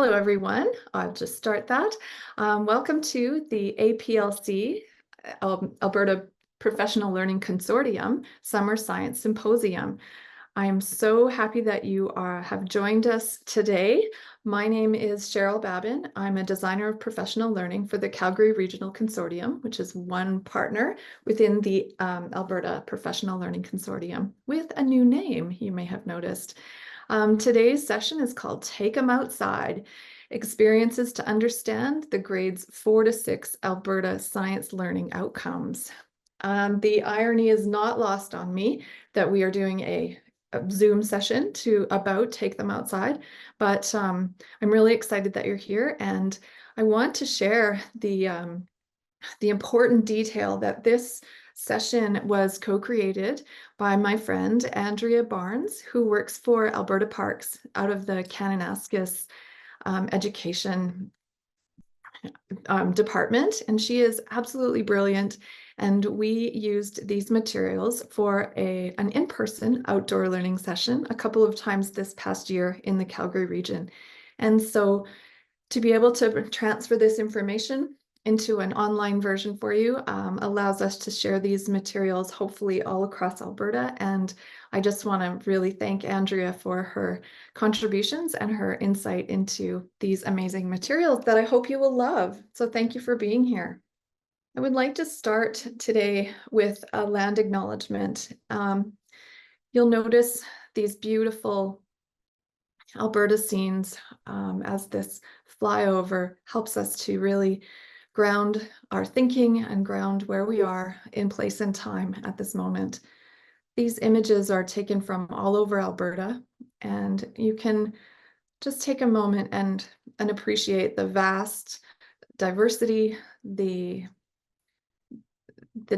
Hello, everyone. I'll just start that. Welcome to the APLC, Alberta Professional Learning Consortium Summer Science Symposium. I'm so happy that you have joined us today. My name is Cheryl Babin. I'm a designer of professional learning for the Calgary Regional Consortium, which is one partner within the Alberta Professional Learning Consortium with a new name, you may have noticed. Today's session is called Take 'em Outside, Experiences to Understand the Grades 4 to 6 Alberta Science Learning Outcomes. The irony is not lost on me that we are doing a Zoom session about Take Them Outside, but I'm really excited that you're here, and I want to share the important detail that this session was co-created by my friend Andrea Barnes, who works for Alberta Parks out of the Kananaskis education department, and she is absolutely brilliant. And we used these materials for an in-person outdoor learning session a couple of times this past year in the Calgary region. And so to be able to transfer this information into an online version for you allows us to share these materials hopefully all across Alberta. And I just want to really thank Andrea for her contributions and her insight into these amazing materials that I hope you will love. So thank you for being here. I would like to start today with a land acknowledgement. You'll notice these beautiful Alberta scenes as this flyover helps us to really ground our thinking and ground where we are in place and time at this moment. These images are taken from all over Alberta, and you can just take a moment and appreciate the vast diversity, the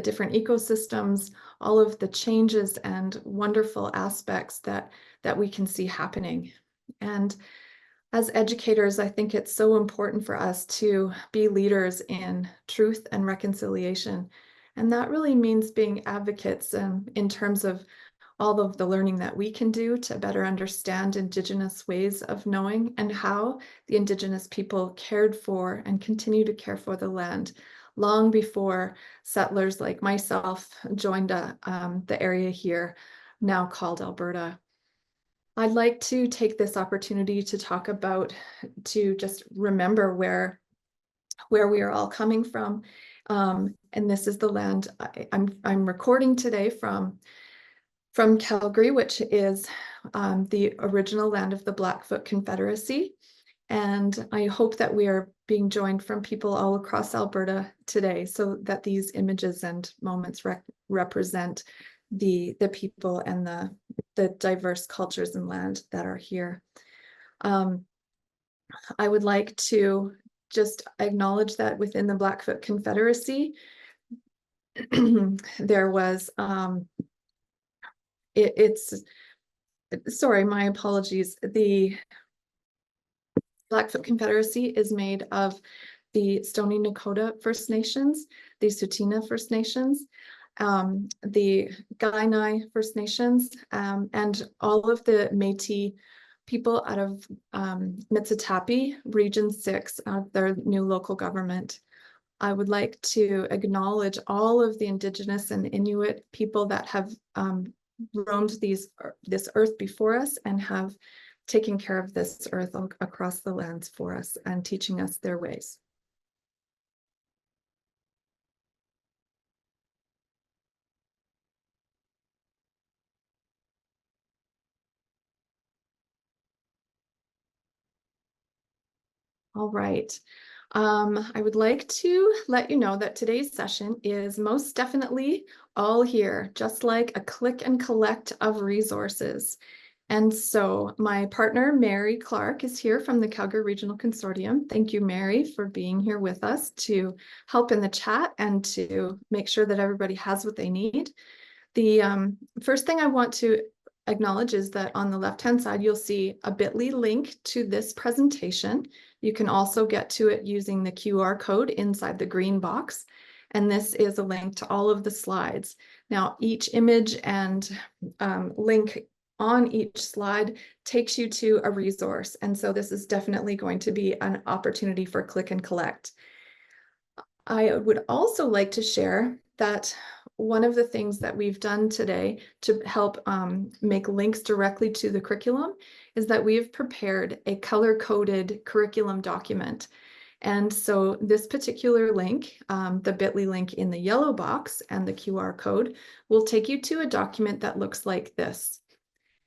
different ecosystems, all of the changes and wonderful aspects that we can see happening. And as educators, I think it's so important for us to be leaders in truth and reconciliation. And that really means being advocates in terms of all of the learning that we can do to better understand Indigenous ways of knowing and how the Indigenous people cared for and continue to care for the land long before settlers like myself joined the area here, now called Alberta. I'd like to take this opportunity to talk about, to just remember where we are all coming from. And this is the land I'm recording today from Calgary, which is the original land of the Blackfoot Confederacy. And I hope that we are being joined from people all across Alberta today so that these images and moments represent the people and the diverse cultures and land that are here. I would like to just acknowledge that within the Blackfoot Confederacy, there was, sorry, my apologies. The Blackfoot Confederacy is made of the Stoney Nakoda First Nations, the Tsuut'ina First Nations, the Kainai First Nations, and all of the Métis people out of Mitsitapi, Region 6 of their new local government. I would like to acknowledge all of the Indigenous and Inuit people that have roamed this earth before us and have taken care of this earth across the lands for us and teaching us their ways. All right. I would like to let you know that today's session is most definitely all here, just like a click and collect of resources. And so my partner, Mary Clark, is here from the Calgary Regional Consortium. Thank you, Mary, for being here with us to help in the chat and to make sure that everybody has what they need. The first thing I want to acknowledge is that on the left-hand side, you'll see a bit.ly link to this presentation. You can also get to it using the QR code inside the green box. And this is a link to all of the slides. Now, each image and link on each slide takes you to a resource. And so this is definitely going to be an opportunity for click and collect. I would also like to share that one of the things that we've done today to help make links directly to the curriculum is that we've prepared a color-coded curriculum document. And so this particular link, the bit.ly link in the yellow box and the QR code, will take you to a document that looks like this.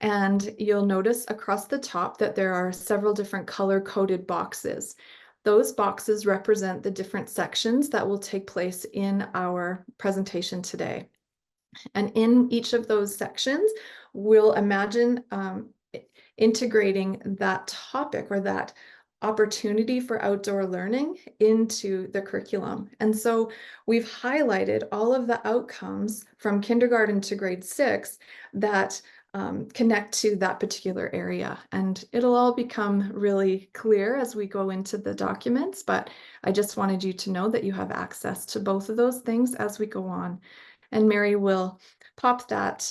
And you'll notice across the top that there are several different color-coded boxes. Those boxes represent the different sections that will take place in our presentation today. And in each of those sections, we'll imagine integrating that topic or that opportunity for outdoor learning into the curriculum. And so we've highlighted all of the outcomes from kindergarten to grade 6 that connect to that particular area. And it'll all become really clear as we go into the documents, but I just wanted you to know that you have access to both of those things as we go on. And Mary will pop that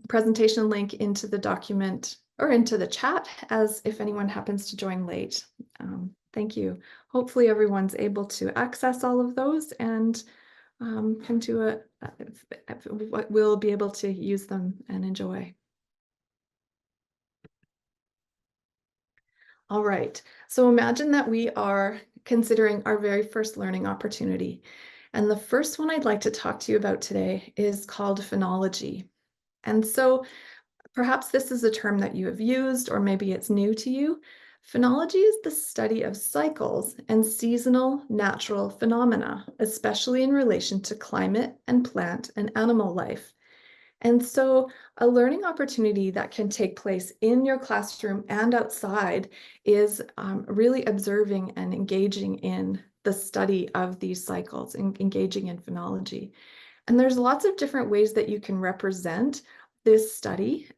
presentation link into the document or into the chat as if anyone happens to join late. Thank you. Hopefully everyone's able to access all of those and can do we'll be able to use them and enjoy. All right, so imagine that we are considering our very first learning opportunity. And the first one I'd like to talk to you about today is called phenology. And so perhaps this is a term that you have used, or maybe it's new to you. Phenology is the study of cycles and seasonal natural phenomena, especially in relation to climate and plant and animal life. And so a learning opportunity that can take place in your classroom and outside is really observing and engaging in the study of these cycles and engaging in phenology. And there's lots of different ways that you can represent this study.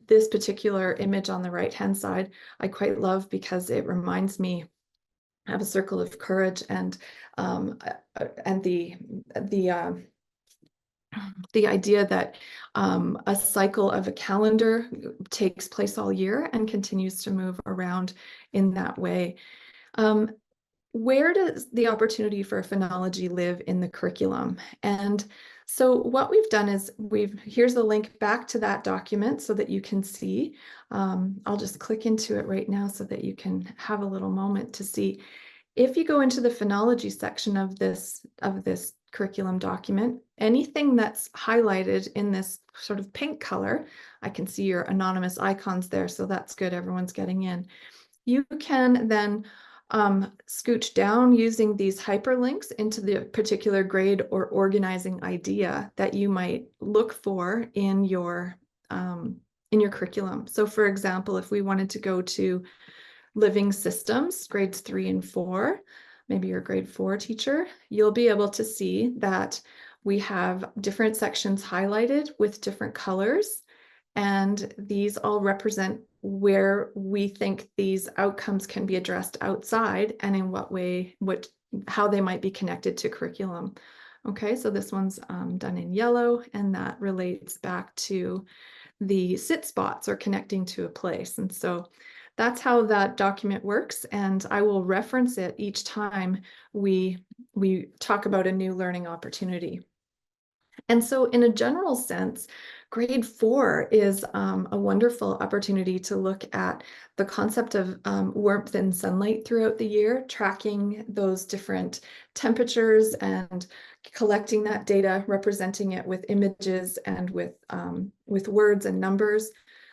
This particular image on the right-hand side, I quite love because it reminds me of a circle of courage and the idea that a cycle of a calendar takes place all year and continues to move around in that way. Where does the opportunity for phenology live in the curriculum? And so what we've done is here's the link back to that document so that you can see. I'll just click into it right now so that you can have a little moment to see. If you go into the phenology section of this curriculum document, anything that's highlighted in this sort of pink color, I can see your anonymous icons there, so that's good, everyone's getting in. You can then scooch down using these hyperlinks into the particular grade or organizing idea that you might look for in your curriculum. So for example, if we wanted to go to living systems, grades 3 and 4, maybe you're a grade 4 teacher, you'll be able to see that we have different sections highlighted with different colors. And these all represent where we think these outcomes can be addressed outside and in what way, how they might be connected to curriculum. Okay, so this one's done in yellow, and that relates back to the sit spots or connecting to a place. And so that's how that document works, and I will reference it each time we talk about a new learning opportunity. And so in a general sense, grade 4 is a wonderful opportunity to look at the concept of warmth and sunlight throughout the year, tracking those different temperatures and collecting that data, representing it with images and with words and numbers.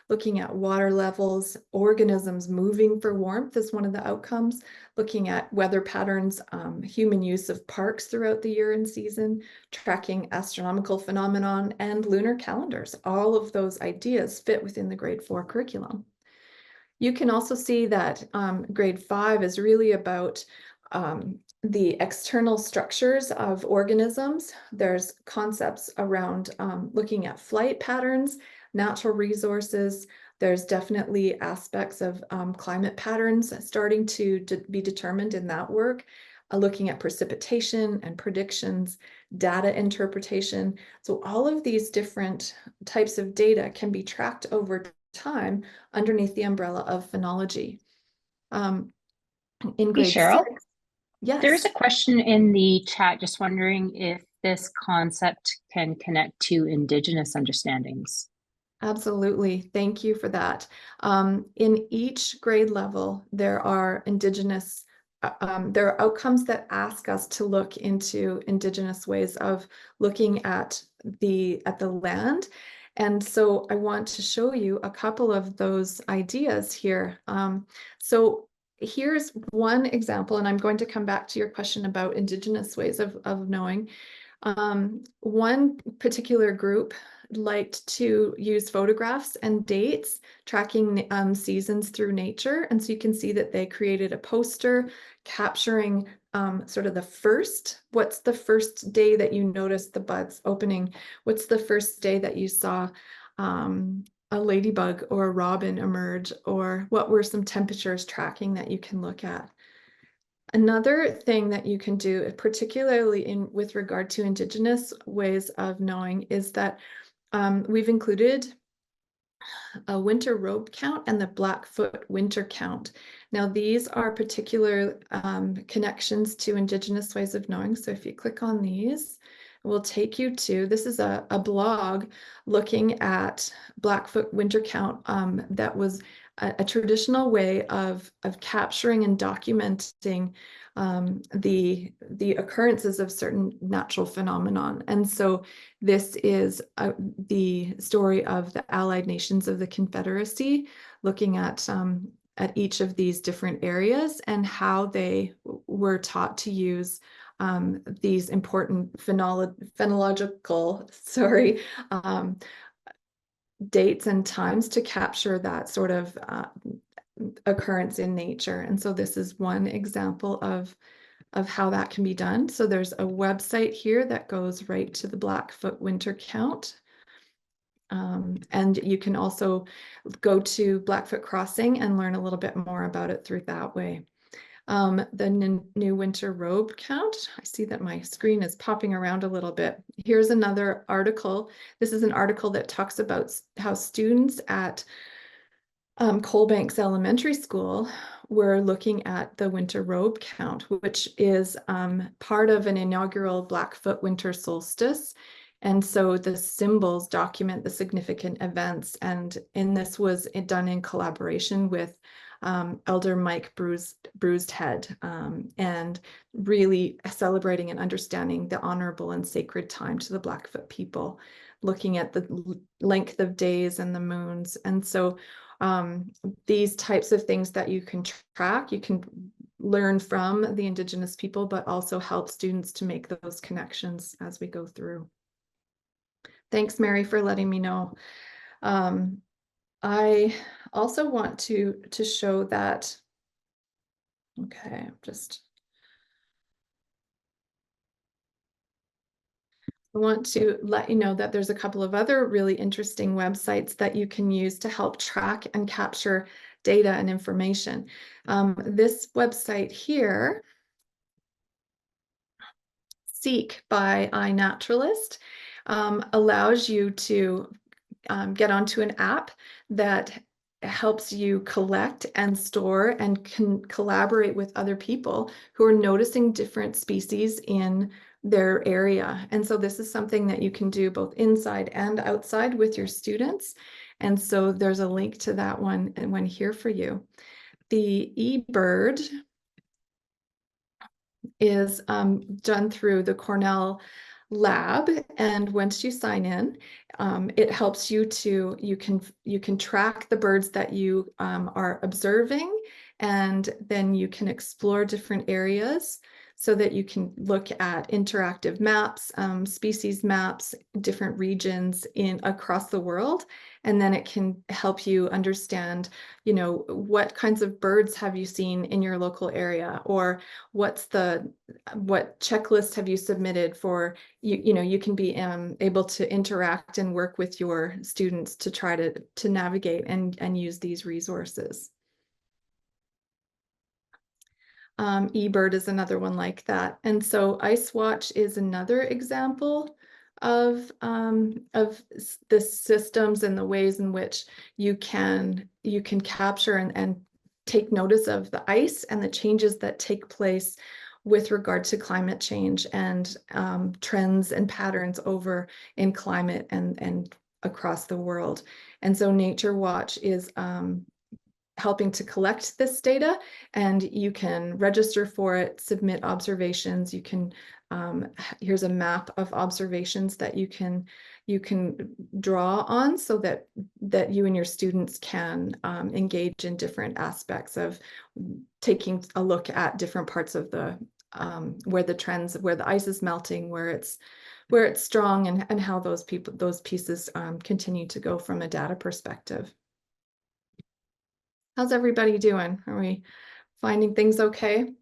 Looking at water levels, organisms moving for warmth is one of the outcomes, looking at weather patterns, human use of parks throughout the year and season, tracking astronomical phenomenon, and lunar calendars. All of those ideas fit within the grade 4 curriculum. You can also see that grade 5 is really about the external structures of organisms. There's concepts around looking at flight patterns, natural resources. There's definitely aspects of climate patterns starting to be determined in that work. looking at precipitation and predictions, data interpretation. So all of these different types of data can be tracked over time underneath the umbrella of phenology. In Hey, grade Cheryl, 6, there's yes. a question in the chat just wondering if this concept can connect to Indigenous understandings. Absolutely. Thank you for that. In each grade level, there are there are outcomes that ask us to look into Indigenous ways of looking at the land. And so I want to show you a couple of those ideas here. So here's one example, and I'm going to come back to your question about Indigenous ways of knowing. One particular group liked to use photographs and dates, tracking seasons through nature. And so you can see that they created a poster capturing sort of what's the first day that you noticed the buds opening? What's the first day that you saw a ladybug or a robin emerge? Or what were some temperatures tracking that you can look at? Another thing that you can do, particularly with regard to Indigenous ways of knowing, is that we've included a winter robe count and the Blackfoot winter count. Now, these are particular connections to Indigenous ways of knowing. So if you click on these, it will take you to, this is a blog looking at Blackfoot winter count that was a traditional way of capturing and documenting the occurrences of certain natural phenomenon. And so this is the story of the Allied nations of the Confederacy, looking at each of these different areas and how they were taught to use these important phenological, dates and times to capture that sort of occurrence in nature. And so this is one example of how that can be done. So there's a website here that goes right to the Blackfoot winter count. And you can also go to Blackfoot Crossing and learn a little bit more about it through that way. The new winter robe count. I see that my screen is popping around a little bit. Here's another article. This is an article that talks about how students at Coalbanks Elementary School were looking at the winter robe count, which is part of an inaugural Blackfoot winter solstice. And so the symbols document the significant events. And this was done in collaboration with Elder Mike Bruised Head, and really celebrating and understanding the honorable and sacred time to the Blackfoot people, looking at the length of days and the moons. And so these types of things that you can track, you can learn from the Indigenous people, but also help students to make those connections as we go through. Thanks, Mary, for letting me know. I also want to show that, okay, I want to let you know that there's a couple of other really interesting websites that you can use to help track and capture data and information. This website here, Seek by iNaturalist, allows you to get onto an app that helps you collect and store and can collaborate with other people who are noticing different species in their area. And so this is something that you can do both inside and outside with your students. And so there's a link to that one and one here for you. The eBird is done through the Cornell lab, and once you sign in, it helps you to you can track the birds that you are observing, and then you can explore different areas so that you can look at interactive maps, species maps, different regions across the world, and then it can help you understand, what kinds of birds have you seen in your local area, or what checklist have you submitted for you can be able to interact and work with your students to try to navigate and use these resources. eBird is another one like that. And so Ice Watch is another example of the systems and the ways in which you can capture and take notice of the ice and the changes that take place with regard to climate change and trends and patterns over in climate and across the world. And so Nature Watch is helping to collect this data, and you can register for it, submit observations. You can, here's a map of observations that you can draw on so that you and your students can engage in different aspects of taking a look at different parts of the where the ice is melting, where it's strong, and how those pieces continue to go from a data perspective. How's everybody doing? Are we finding things okay?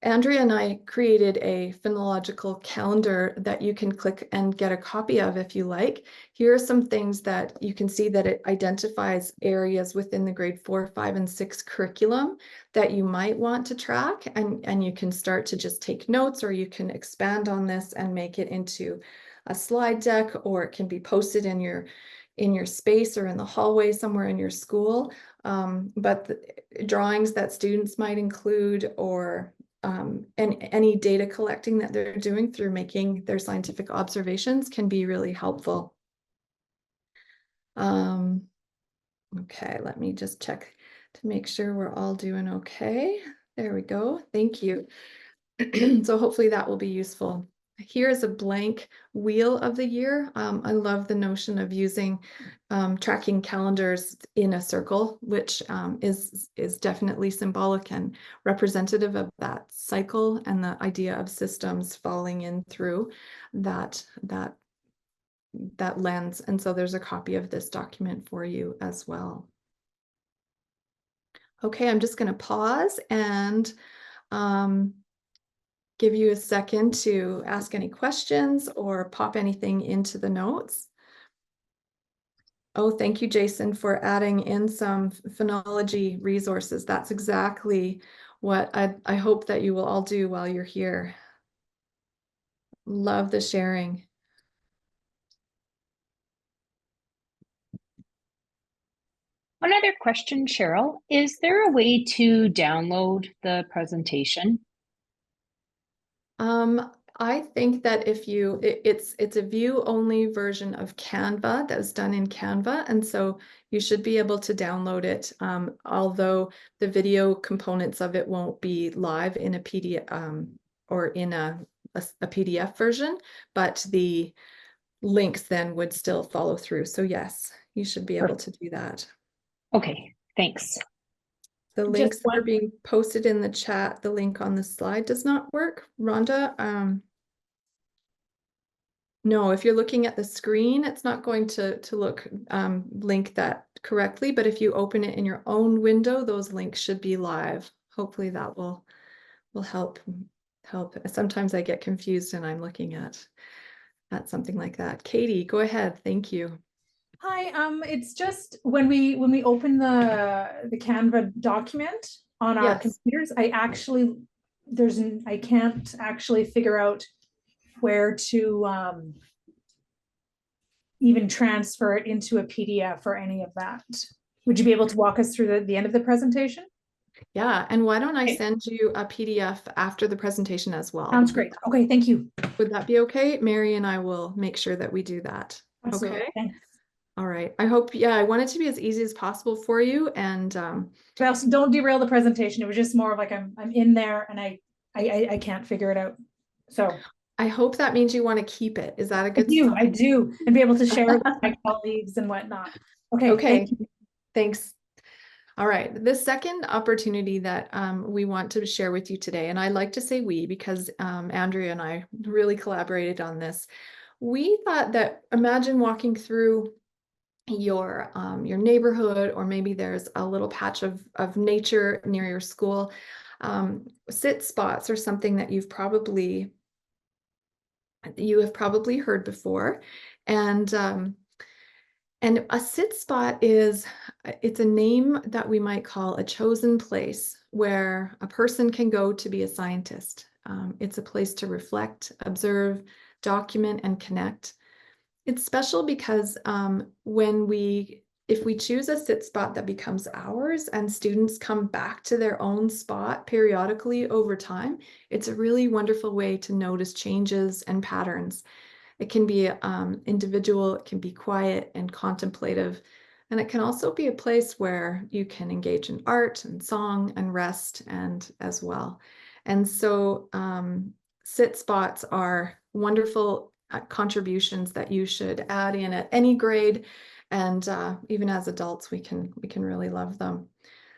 Andrea and I created a phenological calendar that you can click and get a copy of if you like. Here are some things that you can see that it identifies areas within the grade 4, 5, and 6 curriculum that you might want to track, and you can start to just take notes, or you can expand on this and make it into a slide deck, or it can be posted in your space or in the hallway somewhere in your school. But the drawings that students might include, or and any data collecting that they're doing through making their scientific observations can be really helpful. Okay, let me just check to make sure we're all doing okay. There we go. Thank you. So hopefully that will be useful. Here is a blank wheel of the year. I love the notion of using tracking calendars in a circle, which is definitely symbolic and representative of that cycle and the idea of systems falling in through that lens. And so there's a copy of this document for you as well. Okay, I'm just going to pause and give you a second to ask any questions or pop anything into the notes. Oh, thank you, Jason, for adding in some phenology resources. That's exactly what I hope that you will all do while you're here. Love the sharing. One other question, Cheryl, is there a way to download the presentation? I think that if you, it's a view-only version of Canva that is done in Canva, and so you should be able to download it, although the video components of it won't be live in a PDF or in a PDF version, but the links then would still follow through. So yes, you should be able to do that. Okay, thanks. The links that are being posted in the chat, the link on the slide does not work. Rhonda, no, if you're looking at the screen, it's not going to link that correctly, but if you open it in your own window, those links should be live. Hopefully that will help. Sometimes I get confused and I'm looking at something like that. Katie, go ahead. Thank you. Hi, it's just when we open the Canva document on our computers, I can't actually figure out where to even transfer it into a PDF or any of that. Would you be able to walk us through the end of the presentation? Yeah, and why don't I send you a PDF after the presentation as well? Sounds great. Okay, thank you. Would that be okay? Mary and I will make sure that we do that. Absolutely. Okay. Thanks. All right. I hope, yeah, I want it to be as easy as possible for you. And don't derail the presentation. It was just more of like I'm in there and I can't figure it out. So I hope that means you want to keep it. Is that a good sign? I do, and be able to share it with my colleagues and whatnot. Okay. Thanks. All right. The second opportunity that we want to share with you today, and I like to say we because Andrea and I really collaborated on this. We thought that imagine walking through your neighborhood, or maybe there's a little patch of nature near your school. Sit spots are something that you have probably heard before, and a sit spot it's a name that we might call a chosen place where a person can go to be a scientist. It's a place to reflect, observe, document, and connect. It's special because if we choose a sit spot that becomes ours and students come back to their own spot periodically over time, it's a really wonderful way to notice changes and patterns. It can be individual, it can be quiet and contemplative, and it can also be a place where you can engage in art and song and rest and as well. And so sit spots are wonderful contributions that you should add in at any grade, and even as adults, we can really love them.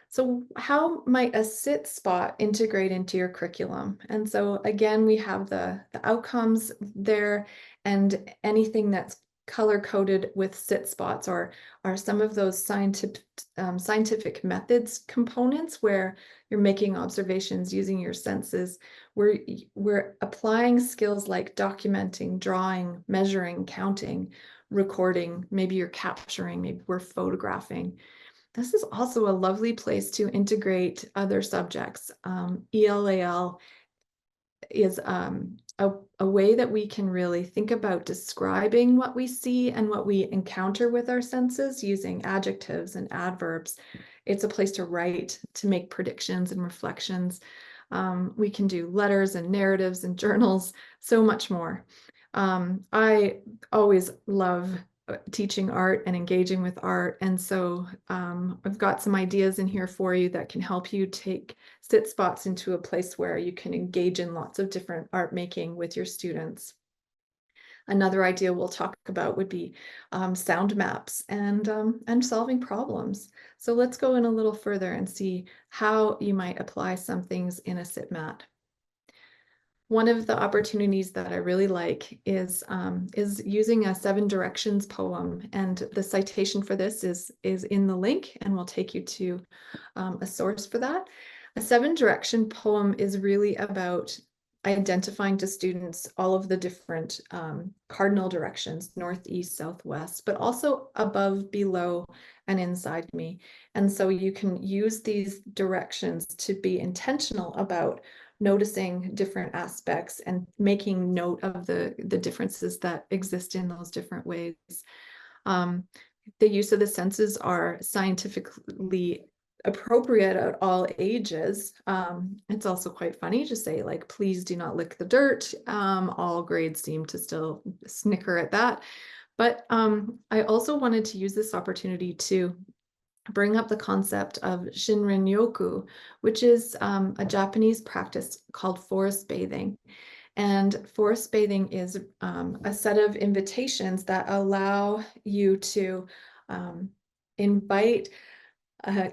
So how might a sit spot integrate into your curriculum? And so again, we have the outcomes there, and anything that's color coded with sit spots or are some of those scientific methods components where you're making observations using your senses. We're applying skills like documenting, drawing, measuring, counting, recording. Maybe you're capturing, maybe we're photographing. This is also a lovely place to integrate other subjects. ELAL is a way that we can really think about describing what we see and what we encounter with our senses using adjectives and adverbs. It's a place to write, to make predictions and reflections. We can do letters and narratives and journals, so much more. I always love teaching art and engaging with art. And so I've got some ideas in here for you that can help you take sit spots into a place where you can engage in lots of different art making with your students. Another idea we'll talk about would be sound maps and solving problems. So let's go in a little further and see how you might apply some things in a sit mat. One of the opportunities that I really like is using a 7 Directions poem, and the citation for this is in the link, and we'll take you to a source for that. A 7 Direction poem is really about identifying to students all of the different cardinal directions, north, east, south, west, but also above, below, and inside me. And so you can use these directions to be intentional about noticing different aspects and making note of the differences that exist in those different ways. The use of the senses are scientifically appropriate at all ages. It's also quite funny to say, like, please do not lick the dirt. All grades seem to still snicker at that. But I also wanted to use this opportunity to bring up the concept of Shinrin-yoku, which is a Japanese practice called forest bathing. And forest bathing is a set of invitations that allow you to invite,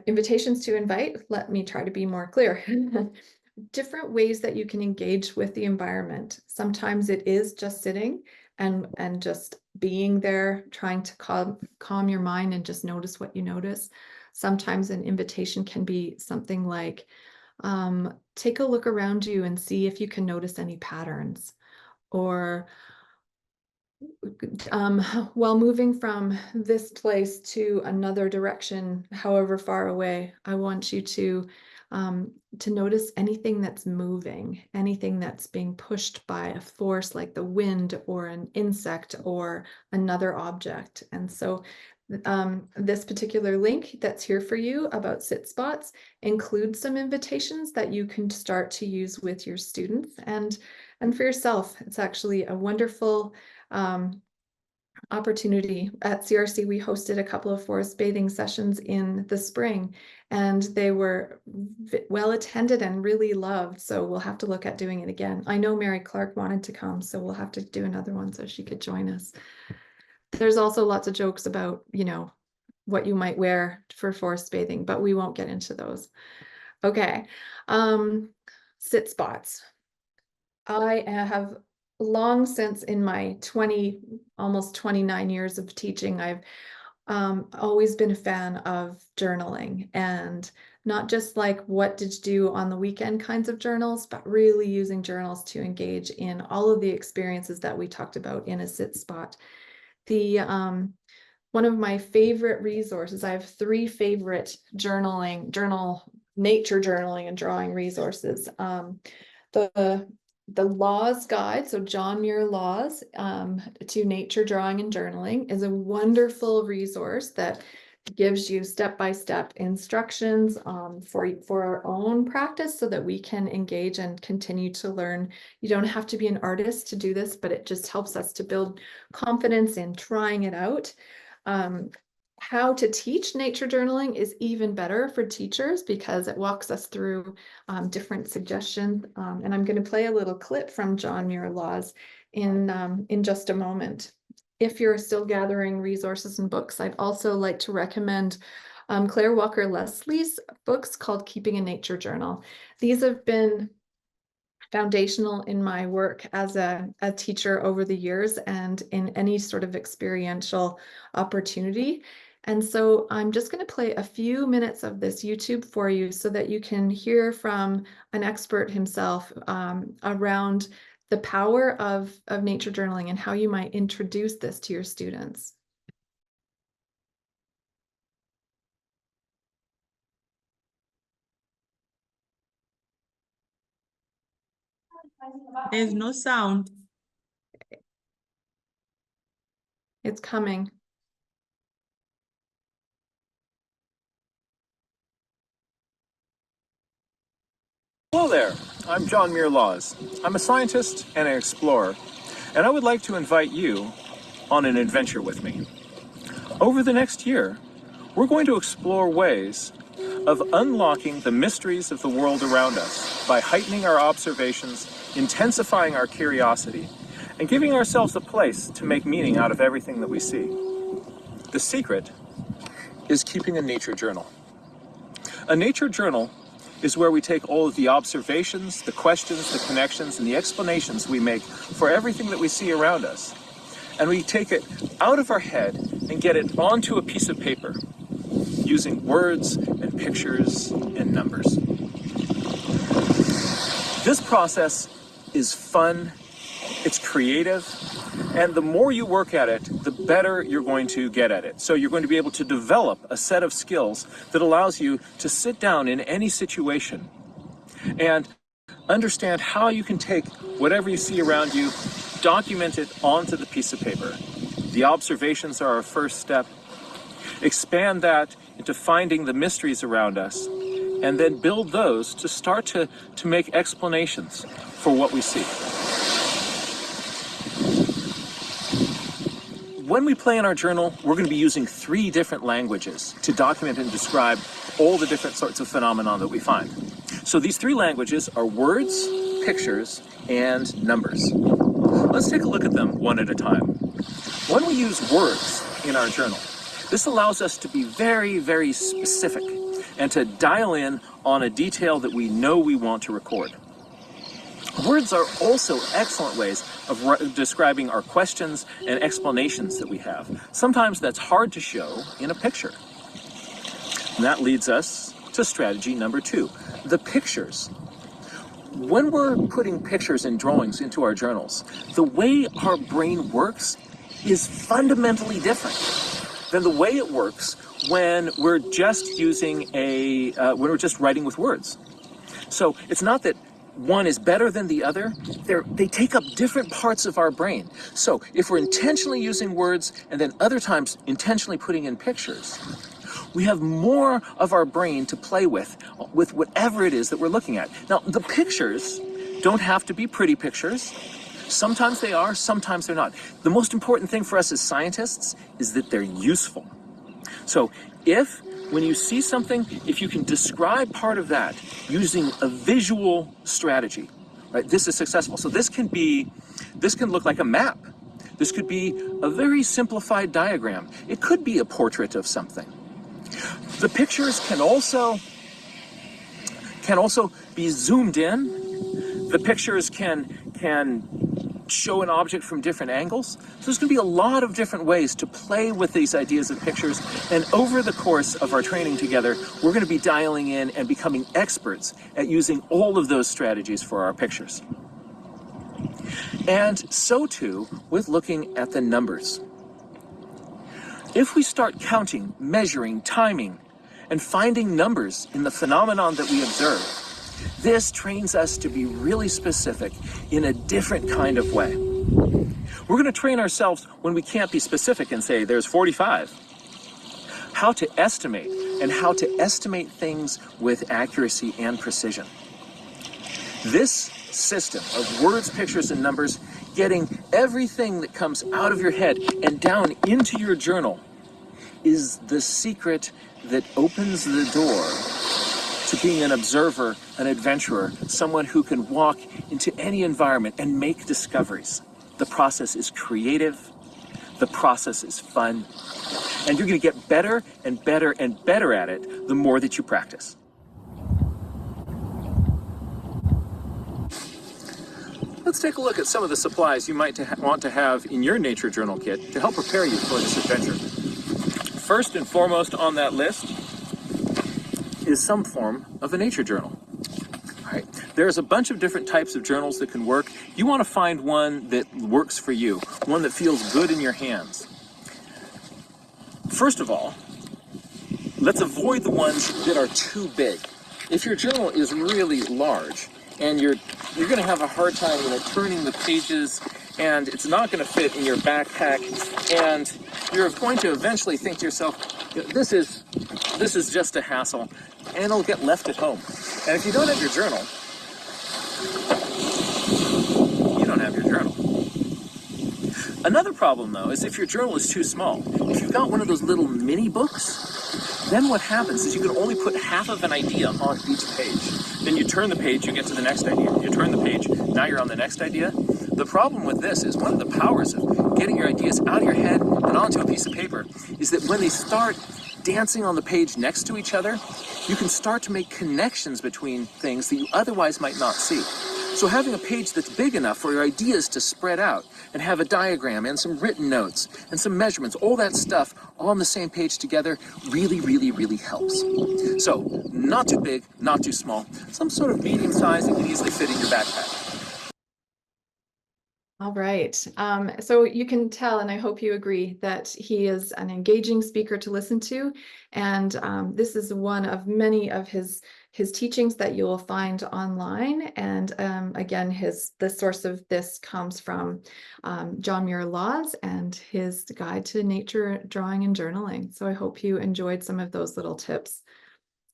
invitations to invite, let me try to be more clear, different ways that you can engage with the environment. Sometimes it is just sitting and just being there, trying to calm your mind and just notice what you notice. Sometimes an invitation can be something like, take a look around you and see if you can notice any patterns. Or while moving from this place to another direction, however far away, I want you to notice anything that's moving, anything that's being pushed by a force like the wind or an insect or another object. And so this particular link that's here for you about sit spots includes some invitations that you can start to use with your students and for yourself. It's actually a wonderful opportunity. At CRC, we hosted a couple of forest bathing sessions in the spring, and they were well attended and really loved. So we'll have to look at doing it again. I know Mary Clark wanted to come, so we'll have to do another one so she could join us. There's also lots of jokes about, you know, what you might wear for forest bathing, but we won't get into those. Okay, sit spots. I have long since, in my almost 29 years of teaching, I've always been a fan of journaling, and not just like what did you do on the weekend kinds of journals, but really using journals to engage in all of the experiences that we talked about in a sit spot. One of my favorite resources, I have 3 favorite journal nature journaling and drawing resources. The Laws Guide, so John Muir Laws to Nature Drawing and Journaling, is a wonderful resource that gives you step-by-step instructions for our own practice so that we can engage and continue to learn. You don't have to be an artist to do this, but it just helps us to build confidence in trying it out. How to teach nature journaling is even better for teachers because it walks us through different suggestions. And I'm going to play a little clip from John Muir Laws in just a moment. If you're still gathering resources and books, I'd also like to recommend Claire Walker Leslie's books called Keeping a Nature Journal. These have been foundational in my work as a teacher over the years and in any sort of experiential opportunity. And so I'm just going to play a few minutes of this YouTube for you so that you can hear from an expert himself around the power of nature journaling and how you might introduce this to your students. There's no sound. It's coming. Hello there, I'm John Muir Laws. I'm a scientist and an explorer, and I would like to invite you on an adventure with me. Over the next year, we're going to explore ways of unlocking the mysteries of the world around us by heightening our observations, intensifying our curiosity, and giving ourselves a place to make meaning out of everything that we see. The secret is keeping a nature journal. A nature journal is where we take all of the observations, the questions, the connections, and the explanations we make for everything that we see around us. And we take it out of our head and get it onto a piece of paper using words and pictures and numbers. This process is fun, it's creative, and the more you work at it, the better you're going to get at it. So you're going to be able to develop a set of skills that allows you to sit down in any situation and understand how you can take whatever you see around you, document it onto the piece of paper. The observations are our first step. Expand that into finding the mysteries around us, and then build those to start to make explanations for what we see. When we play in our journal, we're going to be using 3 different languages to document and describe all the different sorts of phenomena that we find. So these 3 languages are words, pictures, and numbers. Let's take a look at them one at a time. When we use words in our journal, this allows us to be very, very specific and to dial in on a detail that we know we want to record. Words are also excellent ways of describing our questions and explanations that we have. Sometimes that's hard to show in a picture. And that leads us to strategy number 2, the pictures. When we're putting pictures and drawings into our journals, the way our brain works is fundamentally different than the way it works when we're just using when we're just writing with words. So it's not that one is better than the other. They take up different parts of our brain. So if we're intentionally using words and then other times intentionally putting in pictures, we have more of our brain to play with whatever it is that we're looking at. Now, the pictures don't have to be pretty pictures. Sometimes they are, sometimes they're not. The most important thing for us as scientists is that they're useful. So when you see something, if you can describe part of that using a visual strategy, right, this is successful. So this can look like a map. This could be a very simplified diagram. It could be a portrait of something. The pictures can also be zoomed in. The pictures can show an object from different angles. So there's going to be a lot of different ways to play with these ideas of pictures. And over the course of our training together, we're going to be dialing in and becoming experts at using all of those strategies for our pictures. And so too with looking at the numbers. If we start counting, measuring, timing, and finding numbers in the phenomenon that we observe. This trains us to be really specific in a different kind of way. We're going to train ourselves when we can't be specific and say there's 45. How to estimate, and how to estimate things with accuracy and precision. This system of words, pictures, and numbers, getting everything that comes out of your head and down into your journal, is the secret that opens the door to being an observer, an adventurer, someone who can walk into any environment and make discoveries. The process is creative, the process is fun, and you're going to get better and better and better at it the more that you practice. Let's take a look at some of the supplies you might want to have in your nature journal kit to help prepare you for this adventure. First and foremost on that list is some form of a nature journal. All right. There's a bunch of different types of journals that can work. You want to find one that works for you, one that feels good in your hands. First of all, let's avoid the ones that are too big. If your journal is really large and you're going to have a hard time, turning the pages, and it's not going to fit in your backpack, and you're going to eventually think to yourself, this is just a hassle, and it'll get left at home. And if you don't have your journal, you don't have your journal. Another problem, though, is if your journal is too small. If you've got one of those little mini books, then what happens is you can only put half of an idea on each page. Then you turn the page, you get to the next idea. You turn the page, now you're on the next idea. The problem with this is one of the powers of getting your ideas out of your head and onto a piece of paper is that when they start dancing on the page next to each other, you can start to make connections between things that you otherwise might not see. So having a page that's big enough for your ideas to spread out and have a diagram and some written notes and some measurements, all that stuff all on the same page together really, really, really helps. So not too big, not too small, some sort of medium size that can easily fit in your backpack. All right. So you can tell, and I hope you agree, that he is an engaging speaker to listen to. And this is one of many of his teachings that you will find online. And again, the source of this comes from John Muir Laws and his guide to nature drawing and journaling. So I hope you enjoyed some of those little tips.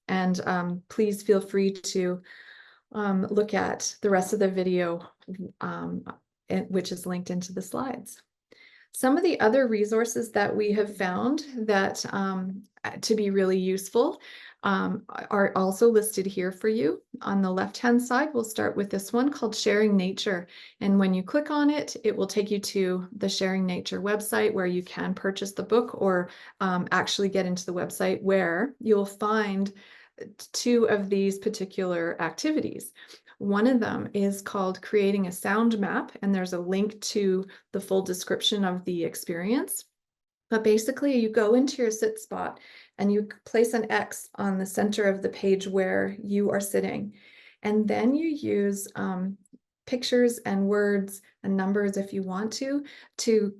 And please feel free to look at the rest of the video, which is linked into the slides. Some of the other resources that we have found that to be really useful are also listed here for you. On the left-hand side, we'll start with this one called Sharing Nature. And when you click on it, it will take you to the Sharing Nature website where you can purchase the book or actually get into the website where you'll find two of these particular activities. One of them is called Creating a Sound Map, and there's a link to the full description of the experience. But basically, you go into your sit spot and you place an X on the center of the page where you are sitting. And then you use pictures and words and numbers, if you want to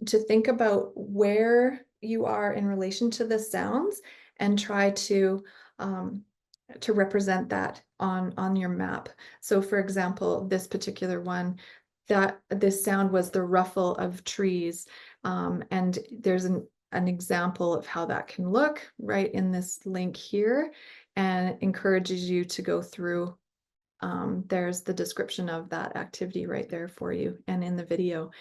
think about where you are in relation to the sounds and try to represent that on your map. So for example, this particular one, this sound was the ruffle of trees. And there's an example of how that can look right in this link here, and encourages you to go through. There's the description of that activity right there for you and in the video.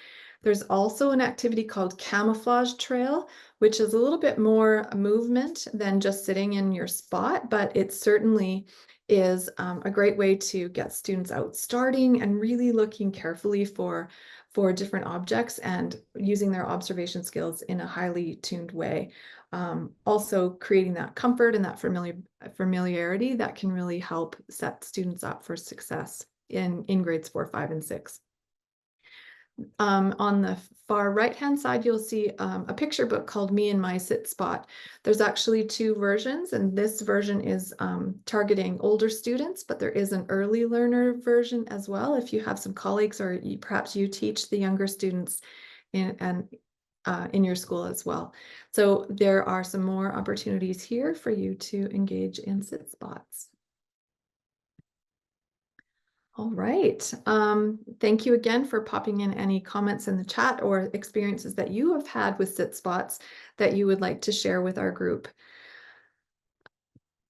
There's also an activity called Camouflage Trail, which is a little bit more movement than just sitting in your spot, but it certainly is a great way to get students out starting and really looking carefully for different objects and using their observation skills in a highly tuned way. Also creating that comfort and that familiarity that can really help set students up for success in grades 4, 5, and 6. On the far right-hand side, you'll see a picture book called Me and My Sit Spot. There's actually two versions, and this version is targeting older students, but there is an early learner version as well. If you have some colleagues or perhaps you teach the younger students and in your school as well. So there are some more opportunities here for you to engage in sit spots. All right. Thank you again for popping in any comments in the chat or experiences that you have had with sit spots that you would like to share with our group.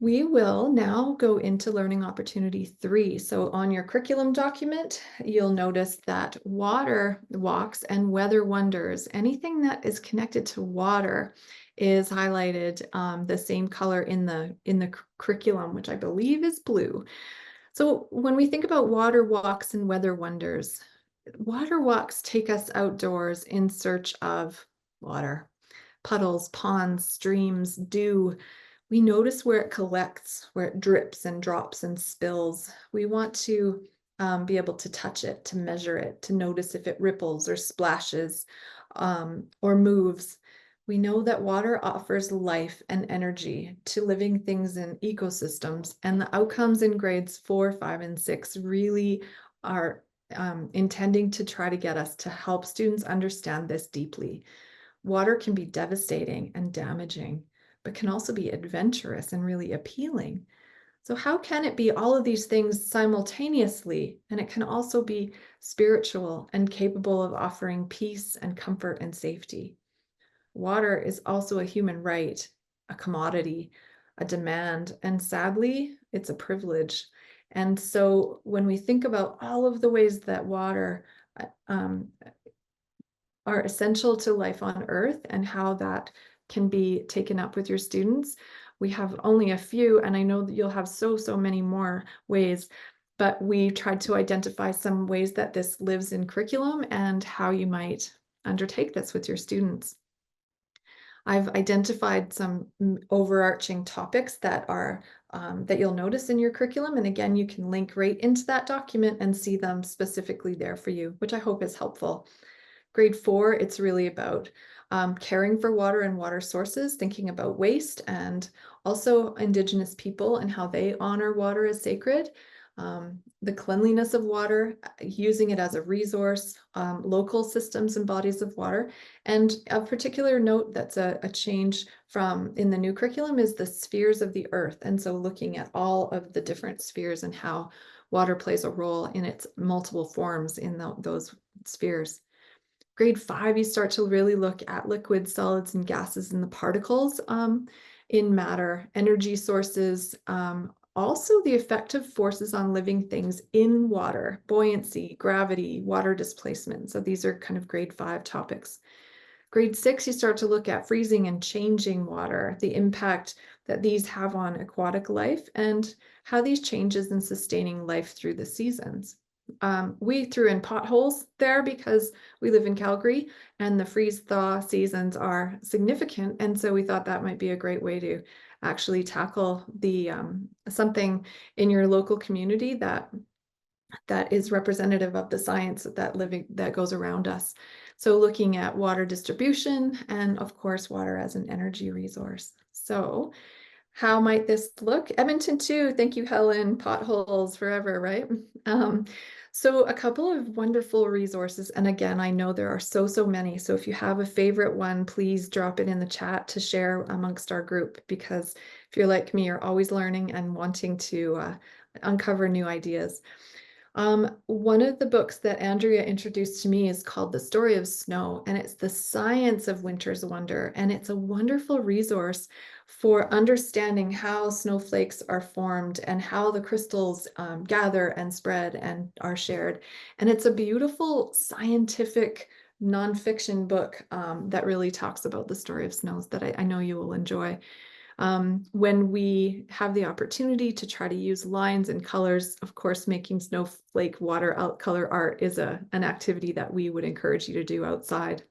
We will now go into learning opportunity 3. So on your curriculum document, you'll notice that water walks and weather wonders, anything that is connected to water is highlighted the same color in the curriculum, which I believe is blue. So when we think about water walks and weather wonders, water walks take us outdoors in search of water, puddles, ponds, streams, dew. We notice where it collects, where it drips and drops and spills. We want to be able to touch it, to measure it, to notice if it ripples or splashes or moves. We know that water offers life and energy to living things in ecosystems, and the outcomes in grades 4, 5, and 6 really are intending to try to get us to help students understand this deeply. Water can be devastating and damaging, but can also be adventurous and really appealing. So how can it be all of these things simultaneously? And it can also be spiritual and capable of offering peace and comfort and safety. Water is also a human right, a commodity, a demand, and sadly, it's a privilege. And so when we think about all of the ways that water are essential to life on Earth and how that can be taken up with your students, we have only a few, and I know that you'll have so many more ways, but we tried to identify some ways that this lives in curriculum and how you might undertake this with your students. I've identified some overarching topics that are that you'll notice in your curriculum. And again, you can link right into that document and see them specifically there for you, which I hope is helpful. Grade 4, it's really about caring for water and water sources, thinking about waste, and also Indigenous people and how they honor water as sacred. The cleanliness of water, using it as a resource, local systems and bodies of water. And a particular note that's a change from in the new curriculum is the spheres of the earth. And so looking at all of the different spheres and how water plays a role in its multiple forms in those spheres. Grade 5, you start to really look at liquids, solids, and gases and the particles in matter, energy sources, also the effective forces on living things in water, buoyancy, gravity, water displacement. So these are kind of grade 5 topics. Grade 6, you start to look at freezing and changing water, the impact that these have on aquatic life, and how these changes in sustaining life through the seasons. We threw in potholes there because we live in Calgary and the freeze-thaw seasons are significant. And so we thought that might be a great way to actually tackle the something in your local community that is representative of the science that goes around us. So looking at water distribution and of course, water as an energy resource. So how might this look? Edmonton too. Thank you, Helen. Potholes forever, right? So a couple of wonderful resources. And again, I know there are so many. So if you have a favorite one, please drop it in the chat to share amongst our group, because if you're like me, you're always learning and wanting to uncover new ideas. One of the books that Andrea introduced to me is called The Story of Snow, and it's the science of winter's wonder. And it's a wonderful resource for understanding how snowflakes are formed and how the crystals gather and spread and are shared. And it's a beautiful scientific nonfiction book that really talks about the story of snows that I know you will enjoy. When we have the opportunity to try to use lines and colors, of course, making snowflake water color art is an activity that we would encourage you to do outside.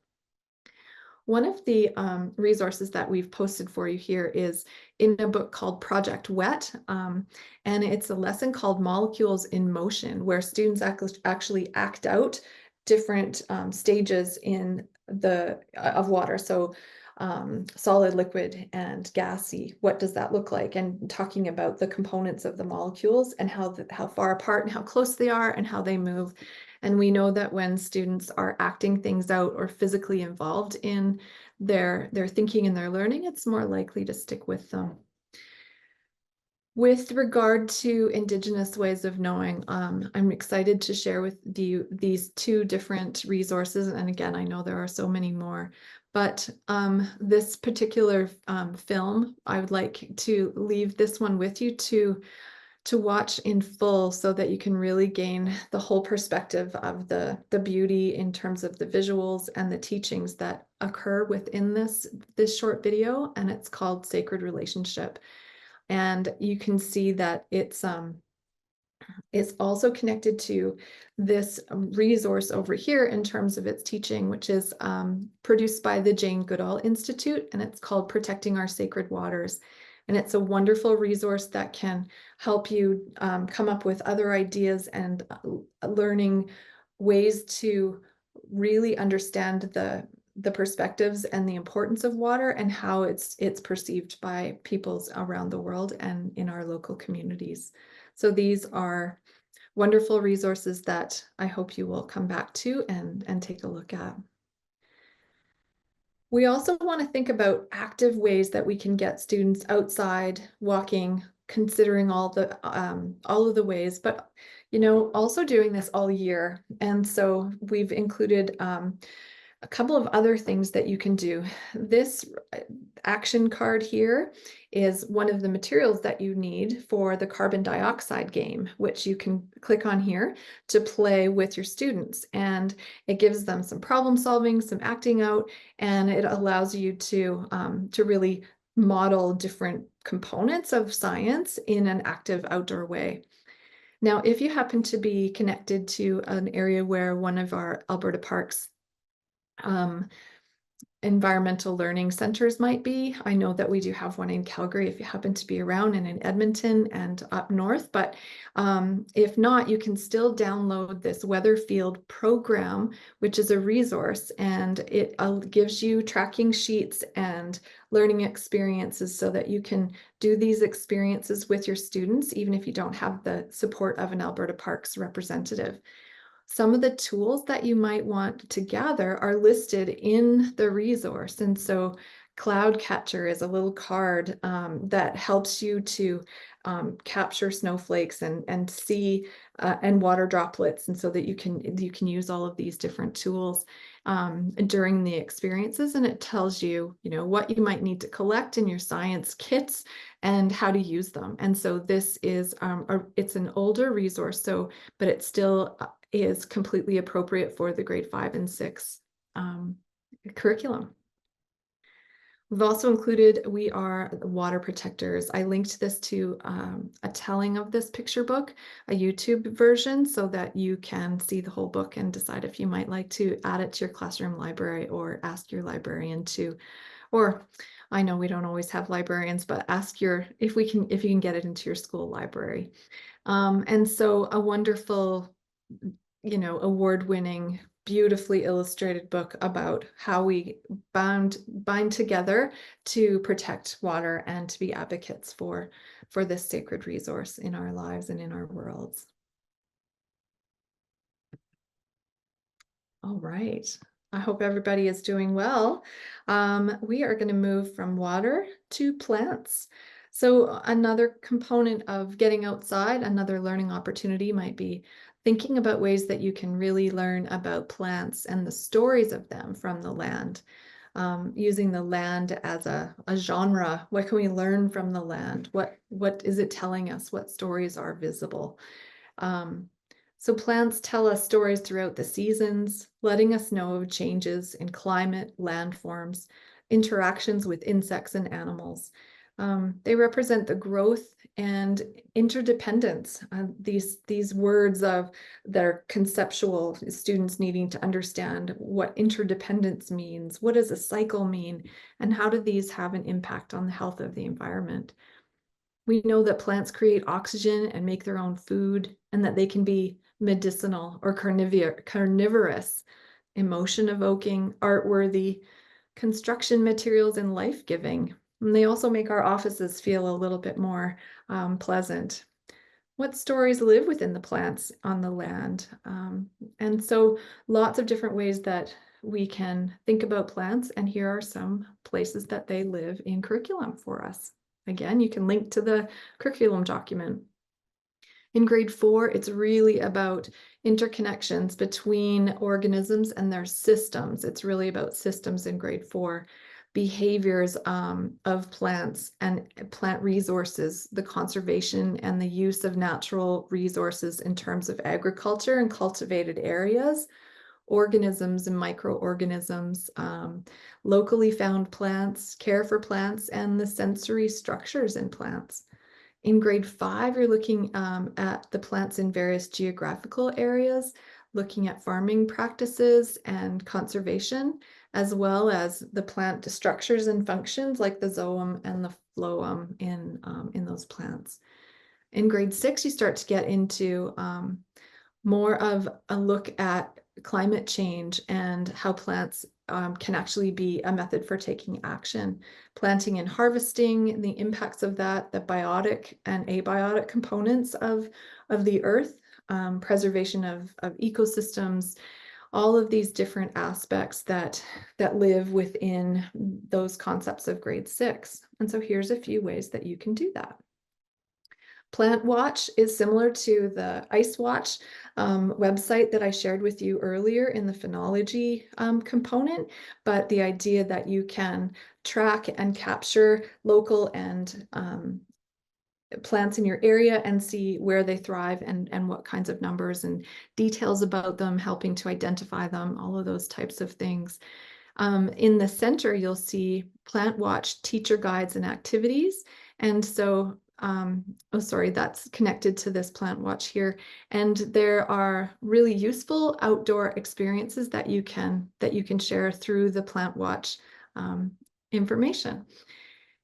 One of the resources that we've posted for you here is in a book called Project Wet, and it's a lesson called Molecules in Motion, where students actually act out different stages of water. So solid, liquid, and gassy. What does that look like? And talking about the components of the molecules and how far apart and how close they are and how they move. And we know that when students are acting things out or physically involved in their thinking and their learning, it's more likely to stick with them. With regard to Indigenous ways of knowing, I'm excited to share with you these two different resources. And again, I know there are so many more, but this particular film, I would like to leave this one with you to watch in full so that you can really gain the whole perspective of the beauty in terms of the visuals and the teachings that occur within this short video. And it's called Sacred Relationship. And you can see that it's also connected to this resource over here in terms of its teaching, which is produced by the Jane Goodall Institute, and it's called Protecting Our Sacred Waters. And it's a wonderful resource that can help you come up with other ideas and learning ways to really understand the perspectives and the importance of water and how it's perceived by peoples around the world and in our local communities. So these are wonderful resources that I hope you will come back to and take a look at. We also want to think about active ways that we can get students outside walking, considering all of the ways, but also doing this all year. And so we've included a couple of other things that you can do. This action card here is one of the materials that you need for the carbon dioxide game, which you can click on here to play with your students. And it gives them some problem solving, some acting out, and it allows you to really model different components of science in an active outdoor way. Now, if you happen to be connected to an area where one of our Alberta parks environmental learning centers might be. I know that we do have one in Calgary if you happen to be around, and in Edmonton and up north, but if not, you can still download this Weatherfield program, which is a resource, and it gives you tracking sheets and learning experiences so that you can do these experiences with your students, even if you don't have the support of an Alberta Parks representative. Some of the tools that you might want to gather are listed in the resource. And so Cloud Catcher is a little card that helps you to capture snowflakes and see and water droplets, and so that you can use all of these different tools during the experiences. And it tells you, what you might need to collect in your science kits and how to use them. And so this is it's an older resource, but it still is completely appropriate for the grade 5 and 6 curriculum. We've also included We Are Water Protectors. I linked this to a telling of this picture book, a YouTube version, so that you can see the whole book and decide if you might like to add it to your classroom library or ask your librarian to, or I know we don't always have librarians, but ask if you can get it into your school library. And so a wonderful, award-winning, beautifully illustrated book about how we bind together to protect water and to be advocates for this sacred resource in our lives and in our worlds. All right. I hope everybody is doing well. We are going to move from water to plants. So another component of getting outside, another learning opportunity might be thinking about ways that you can really learn about plants and the stories of them from the land. Using the land as a genre. What can we learn from the land? What is it telling us? What stories are visible? So plants tell us stories throughout the seasons, letting us know of changes in climate, landforms, interactions with insects and animals. They represent the growth and interdependence. These words that are conceptual, students needing to understand what interdependence means, what does a cycle mean, and how do these have an impact on the health of the environment. We know that plants create oxygen and make their own food, and that they can be medicinal or carnivorous, emotion-evoking, art-worthy, construction materials, and life-giving. And they also make our offices feel a little bit more pleasant. what stories live within the plants on the land. And so lots of different ways that we can think about plants, and here are some places that they live in curriculum for us. Again, you can link to the curriculum document. In grade 4, it's really about interconnections between organisms and their systems. It's really about systems in grade 4. Behaviors of plants and plant resources, the conservation and the use of natural resources in terms of agriculture and cultivated areas, organisms and microorganisms, locally found plants, care for plants, and the sensory structures in plants. In grade 5, you're looking at the plants in various geographical areas, looking at farming practices and conservation, as well as the plant structures and functions like the zoem and the phloem in those plants. In grade 6, you start to get into more of a look at climate change and how plants can actually be a method for taking action. Planting and harvesting, the impacts of that, the biotic and abiotic components of the earth, preservation of ecosystems, all of these different aspects that live within those concepts of grade 6. And so here's a few ways that you can do that. Plant Watch is similar to the Ice Watch website that I shared with you earlier in the phenology component, but the idea that you can track and capture local and plants in your area and see where they thrive and what kinds of numbers and details about them, helping to identify them, all of those types of things. In the center, you'll see Plant Watch teacher guides and activities. And so oh, sorry, that's connected to this Plant Watch here. And there are really useful outdoor experiences that you can share through the Plant Watch information.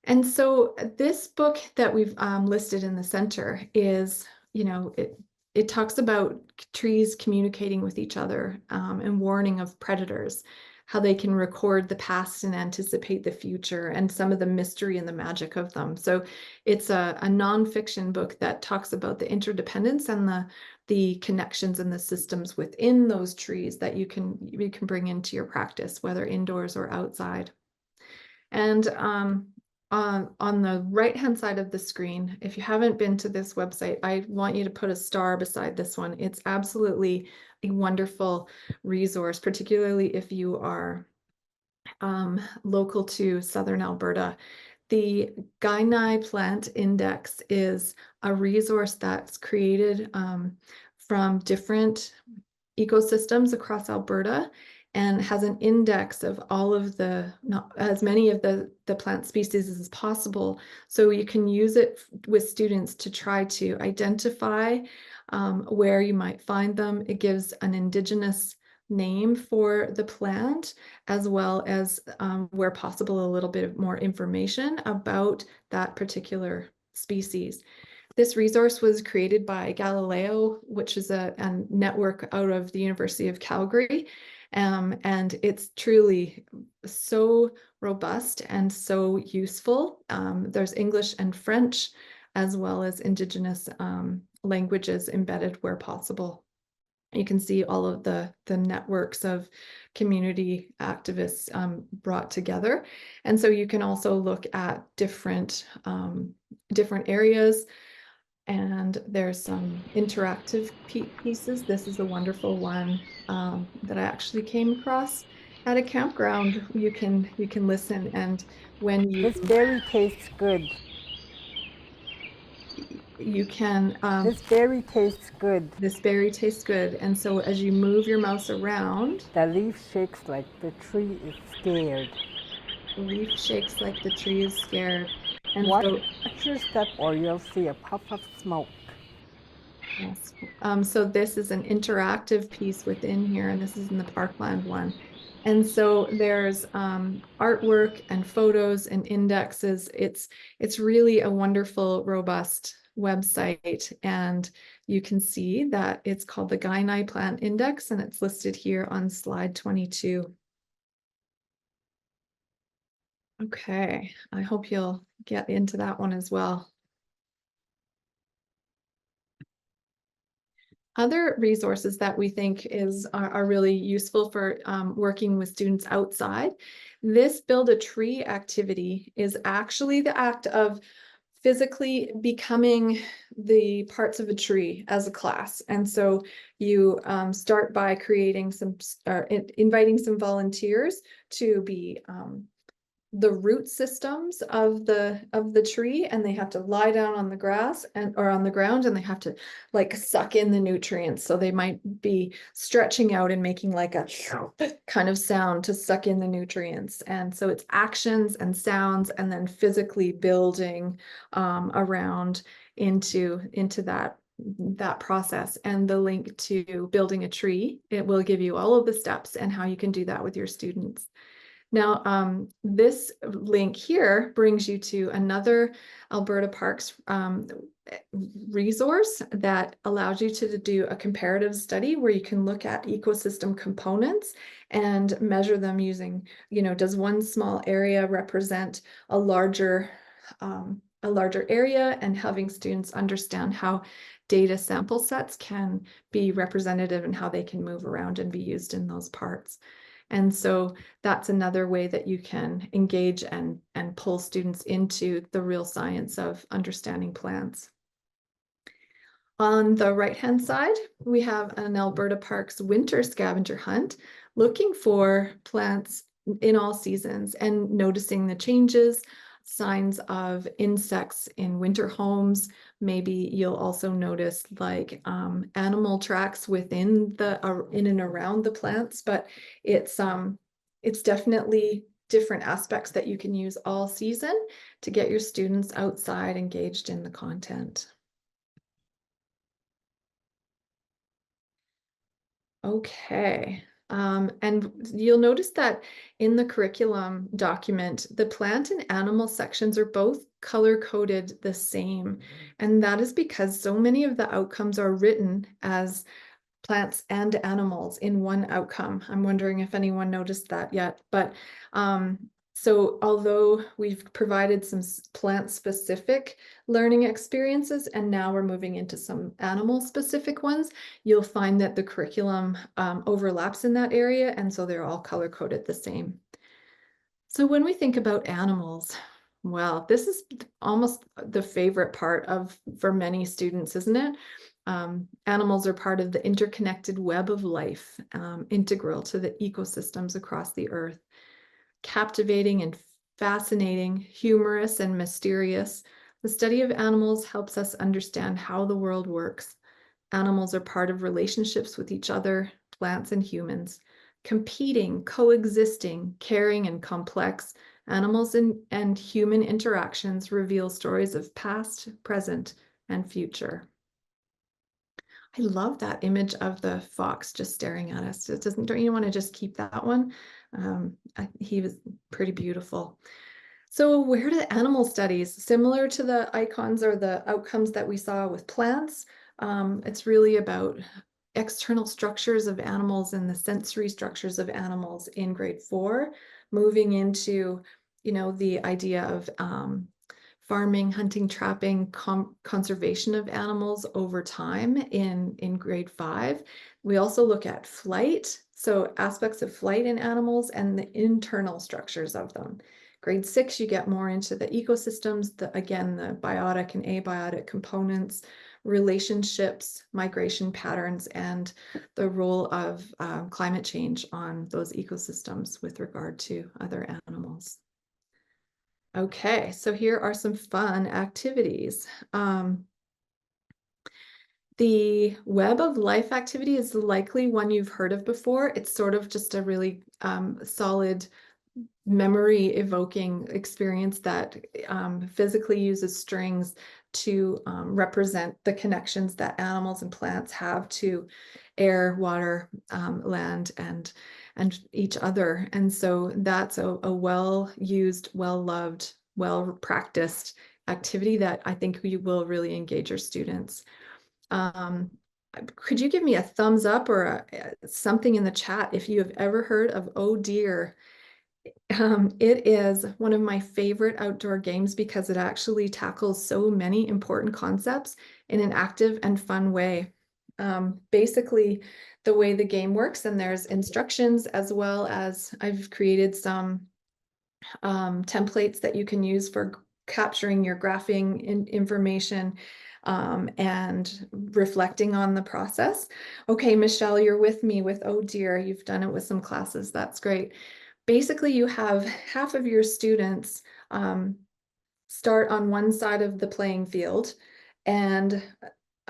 And so this book that we've listed in the center is, it talks about trees communicating with each other and warning of predators, how they can record the past and anticipate the future, and some of the mystery and the magic of them. So it's a nonfiction book that talks about the interdependence and the connections and the systems within those trees that you can bring into your practice, whether indoors or outside. And on the right-hand side of the screen, if you haven't been to this website, I want you to put a star beside this one. It's absolutely a wonderful resource, particularly if you are local to Southern Alberta. The Gainai Plant Index is a resource that's created from different ecosystems across Alberta and has an index of all of as many of the plant species as possible. So you can use it with students to try to identify where you might find them. It gives an Indigenous name for the plant, as well as where possible, a little bit more information about that particular species. This resource was created by Galileo, which is a network out of the University of Calgary. And it's truly so robust and so useful. There's English and French, as well as Indigenous languages embedded where possible. You can see all of the networks of community activists brought together. And so you can also look at different areas. And there's some interactive pieces. This is a wonderful one that I actually came across at a campground. You can listen, and when you This berry tastes good. you can This berry tastes good. this berry tastes good. And so as you move your mouse around, The leaf shakes like the tree is scared. the leaf shakes like the tree is scared. And Watch so your step or you'll see a puff of smoke. yes. So this is an interactive piece within here, and this is in the Parkland one. And so there's artwork and photos and indexes. It's really a wonderful, robust website. And you can see that it's called the Gainai Plant Index, and it's listed here on slide 22. Okay, I hope you'll get into that one as well. Other resources that we think are really useful for working with students outside. This Build a Tree activity is actually the act of physically becoming the parts of a tree as a class. And so you start by creating inviting some volunteers to be the root systems of the tree, and they have to lie down on the grass or on the ground, and they have to like suck in the nutrients. So they might be stretching out and making like a kind of sound to suck in the nutrients. And so it's actions and sounds, and then physically building around into that process. And the link to building a tree, it will give you all of the steps and how you can do that with your students. Now, this link here brings you to another Alberta Parks resource that allows you to do a comparative study where you can look at ecosystem components and measure them using, does one small area represent a larger area, and having students understand how data sample sets can be representative and how they can move around and be used in those parts. And so that's another way that you can engage and pull students into the real science of understanding plants. On the right-hand side, we have an Alberta Parks winter scavenger hunt, looking for plants in all seasons and noticing the changes, signs of insects in winter homes. Maybe you'll also notice like animal tracks within in and around the plants, but it's definitely different aspects that you can use all season to get your students outside engaged in the content. Okay. And you'll notice that in the curriculum document, the plant and animal sections are both color-coded the same. And that is because so many of the outcomes are written as plants and animals in one outcome. I'm wondering if anyone noticed that yet. But so although we've provided some plant-specific learning experiences, and now we're moving into some animal-specific ones, you'll find that the curriculum overlaps in that area, and so they're all color-coded the same. So when we think about animals, well, this is almost the favorite part for many students, isn't it? Animals are part of the interconnected web of life, integral to the ecosystems across the earth. Captivating and fascinating, humorous and mysterious, the study of animals helps us understand how the world works. Animals are part of relationships with each other, plants and humans, competing, coexisting, caring and complex. Animals and human interactions reveal stories of past, present, and future. I love that image of the fox just staring at us. Don't you want to just keep that one? He was pretty beautiful. So where do animal studies, similar to the icons or the outcomes that we saw with plants, it's really about external structures of animals and the sensory structures of animals in grade 4, moving into, the idea of farming, hunting, trapping, conservation of animals over time in grade 5. We also look at flight, so aspects of flight in animals and the internal structures of them. Grade 6, you get more into the ecosystems, again, the biotic and abiotic components, relationships, migration patterns, and the role of climate change on those ecosystems with regard to other animals. Okay, so here are some fun activities. The Web of Life activity is likely one you've heard of before. It's sort of just a really solid memory evoking experience that physically uses strings to represent the connections that animals and plants have to air, water, land, and each other. And so that's a well-used, well-loved, well-practiced activity that I think you will really engage your students. Could you give me a thumbs up or something in the chat if you have ever heard of Oh Dear? It is one of my favorite outdoor games because it actually tackles so many important concepts in an active and fun way. basically the way the game works, and there's instructions, as well as I've created some templates that you can use for capturing your graphing information and reflecting on the process. Okay, Michelle, you're with me with, oh dear, you've done it with some classes. That's great. Basically, you have half of your students start on one side of the playing field and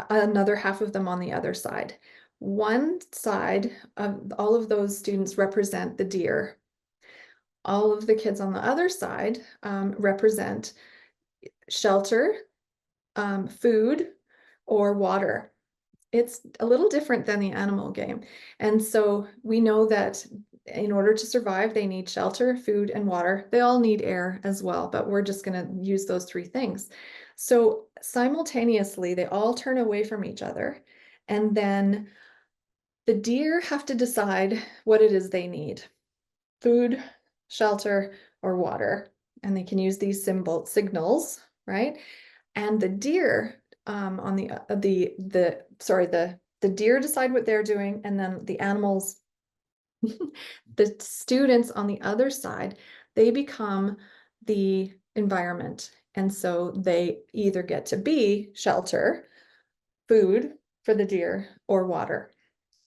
another half of them on the other side. One side of all of those students represent the deer. All of the kids on the other side represent shelter, food, or water. It's a little different than the animal game. And so we know that in order to survive, they need shelter, food, and water. They all need air as well, but we're just going to use those three things. So simultaneously, they all turn away from each other. And then the deer have to decide what it is they need: food, shelter, or water. And they can use these signals, right? And the deer on the deer decide what they're doing, and then the animals, the students on the other side, they become the environment. And so they either get to be shelter, food for the deer, or water.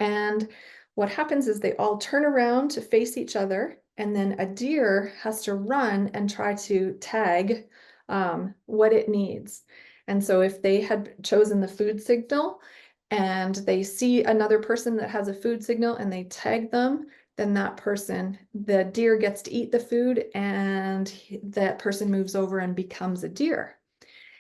And what happens is they all turn around to face each other, and then a deer has to run and try to tag what it needs. And so if they had chosen the food signal and they see another person that has a food signal and they tag them, then that person, the deer, gets to eat the food, and that person moves over and becomes a deer.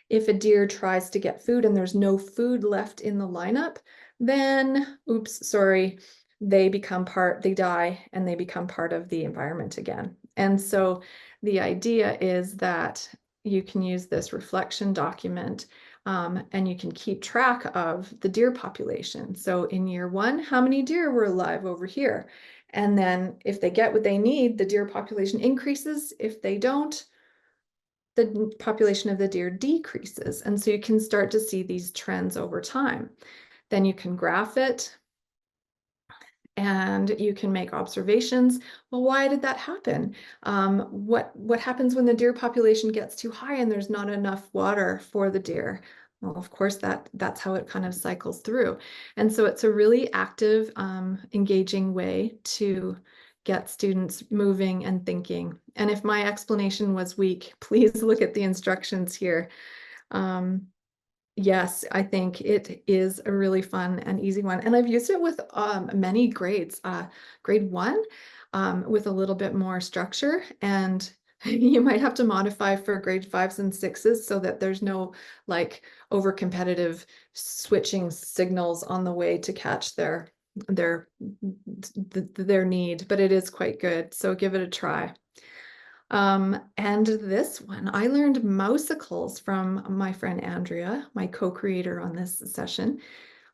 If a deer tries to get food and there's no food left in the lineup, then, oops, sorry, they die, and they become part of the environment again. And so the idea is that you can use this reflection document and you can keep track of the deer population. So in year one, how many deer were alive over here? And then if they get what they need, the deer population increases. If they don't, the population of the deer decreases. And so you can start to see these trends over time. Then you can graph it and you can make observations. Well, why did that happen? What happens when the deer population gets too high and there's not enough water for the deer? Well, of course, that's how it kind of cycles through. And so it's a really active, engaging way to get students moving and thinking. And if my explanation was weak, please look at the instructions here. Yes, I think it is a really fun and easy one. And I've used it with many grades. Grade 1 with a little bit more structure, and you might have to modify for grade 5s and 6s so that there's no like over competitive switching signals on the way to catch their need, but it is quite good. So give it a try. And this one, I learned mousicles from my friend Andrea, my co-creator on this session.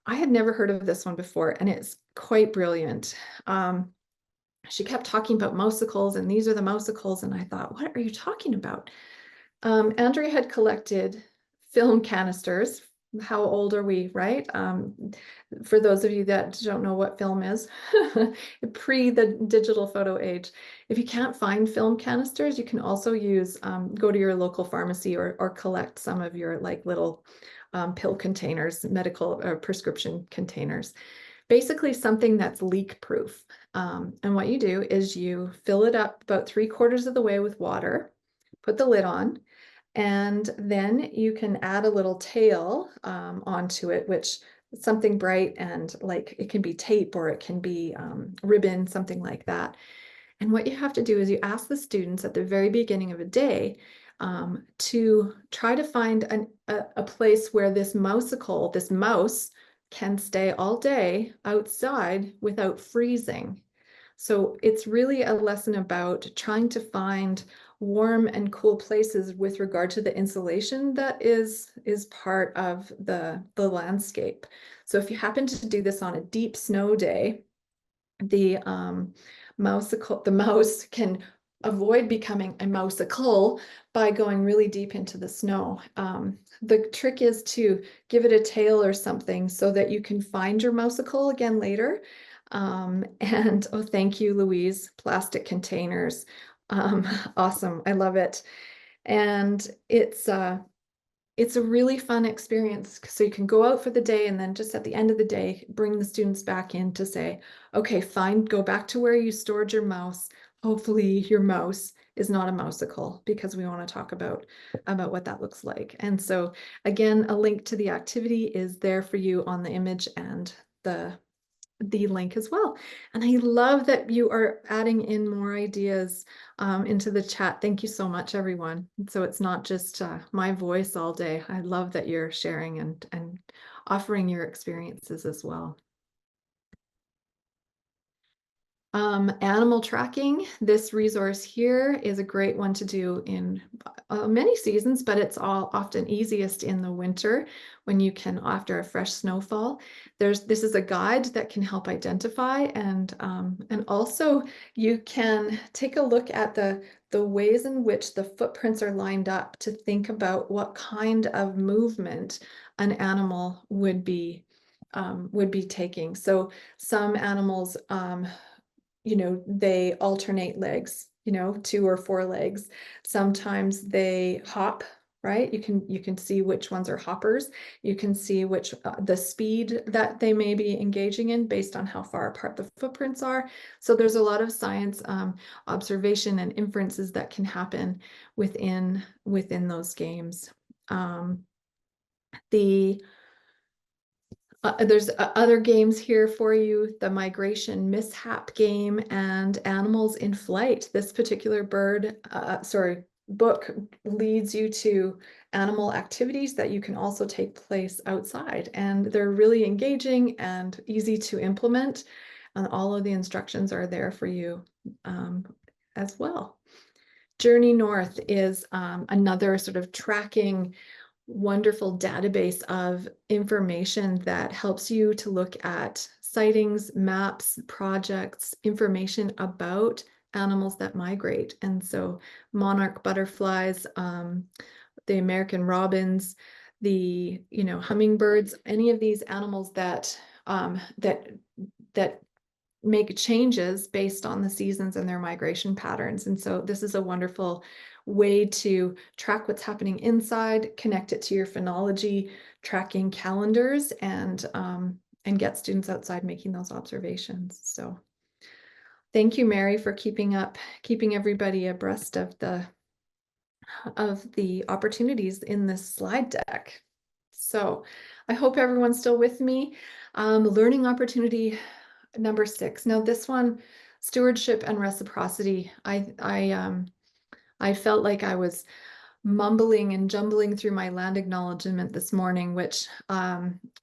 I had never heard of this one before, and it's quite brilliant. She kept talking about mousicles, and these are the mousicles, and I thought, what are you talking about? Andrea had collected film canisters. How old are we, right? For those of you that don't know what film is, pre the digital photo age. If you can't find film canisters, you can also use, go to your local pharmacy or collect some of your like little pill containers, medical or prescription containers. Basically something that's leak proof. And what you do is you fill it up about 3/4 of the way with water, put the lid on, and then you can add a little tail onto it, which is something bright, and like it can be tape or it can be ribbon, something like that. And what you have to do is you ask the students at the very beginning of a day to try to find a place where this mouseicle, this mouse, can stay all day outside without freezing. So it's really a lesson about trying to find warm and cool places with regard to the insulation that is part of the landscape. So if you happen to do this on a deep snow day, the mouse can avoid becoming a mouseicle by going really deep into the snow. The trick is to give it a tail or something so that you can find your mouseicle again later. And oh, thank you, Louise. Plastic containers. Awesome. I love it. And it's a really fun experience. So you can go out for the day and then just at the end of the day, bring the students back in to say, okay, fine, go back to where you stored your mouse. Hopefully your mouse is not a mouseicle, because we want to talk about what that looks like. And so again, a link to the activity is there for you on the image and the link as well. And I love that you are adding in more ideas into the chat. Thank you so much, everyone. So it's not just my voice all day. I love that you're sharing and offering your experiences as well. Animal tracking. This resource here is a great one to do in many seasons, but it's often easiest in the winter when you can, after a fresh snowfall. This is a guide that can help identify, and also you can take a look at the ways in which the footprints are lined up to think about what kind of movement an animal would be taking. So some animals they alternate legs, 2 or 4 legs. Sometimes they hop, right? You can see which ones are hoppers. You can see which the speed that they may be engaging in based on how far apart the footprints are. So there's a lot of science, observation and inferences that can happen within those games. There's other games here for you, the migration mishap game and animals in flight. This particular book leads you to animal activities that you can also take place outside, and they're really engaging and easy to implement, and all of the instructions are there for you as well. Journey North is another sort of tracking wonderful database of information that helps you to look at sightings, maps, projects, information about animals that migrate. And so monarch butterflies, the American robins, the hummingbirds, any of these animals that that make changes based on the seasons and their migration patterns. And so this is a wonderful way to track what's happening inside, connect it to your phenology tracking calendars, and get students outside making those observations. So thank you, Mary, for keeping everybody abreast of the opportunities in this slide deck. So I hope everyone's still with me. Learning opportunity number 6. Now this one, stewardship and reciprocity. I felt like I was mumbling and jumbling through my land acknowledgement this morning, which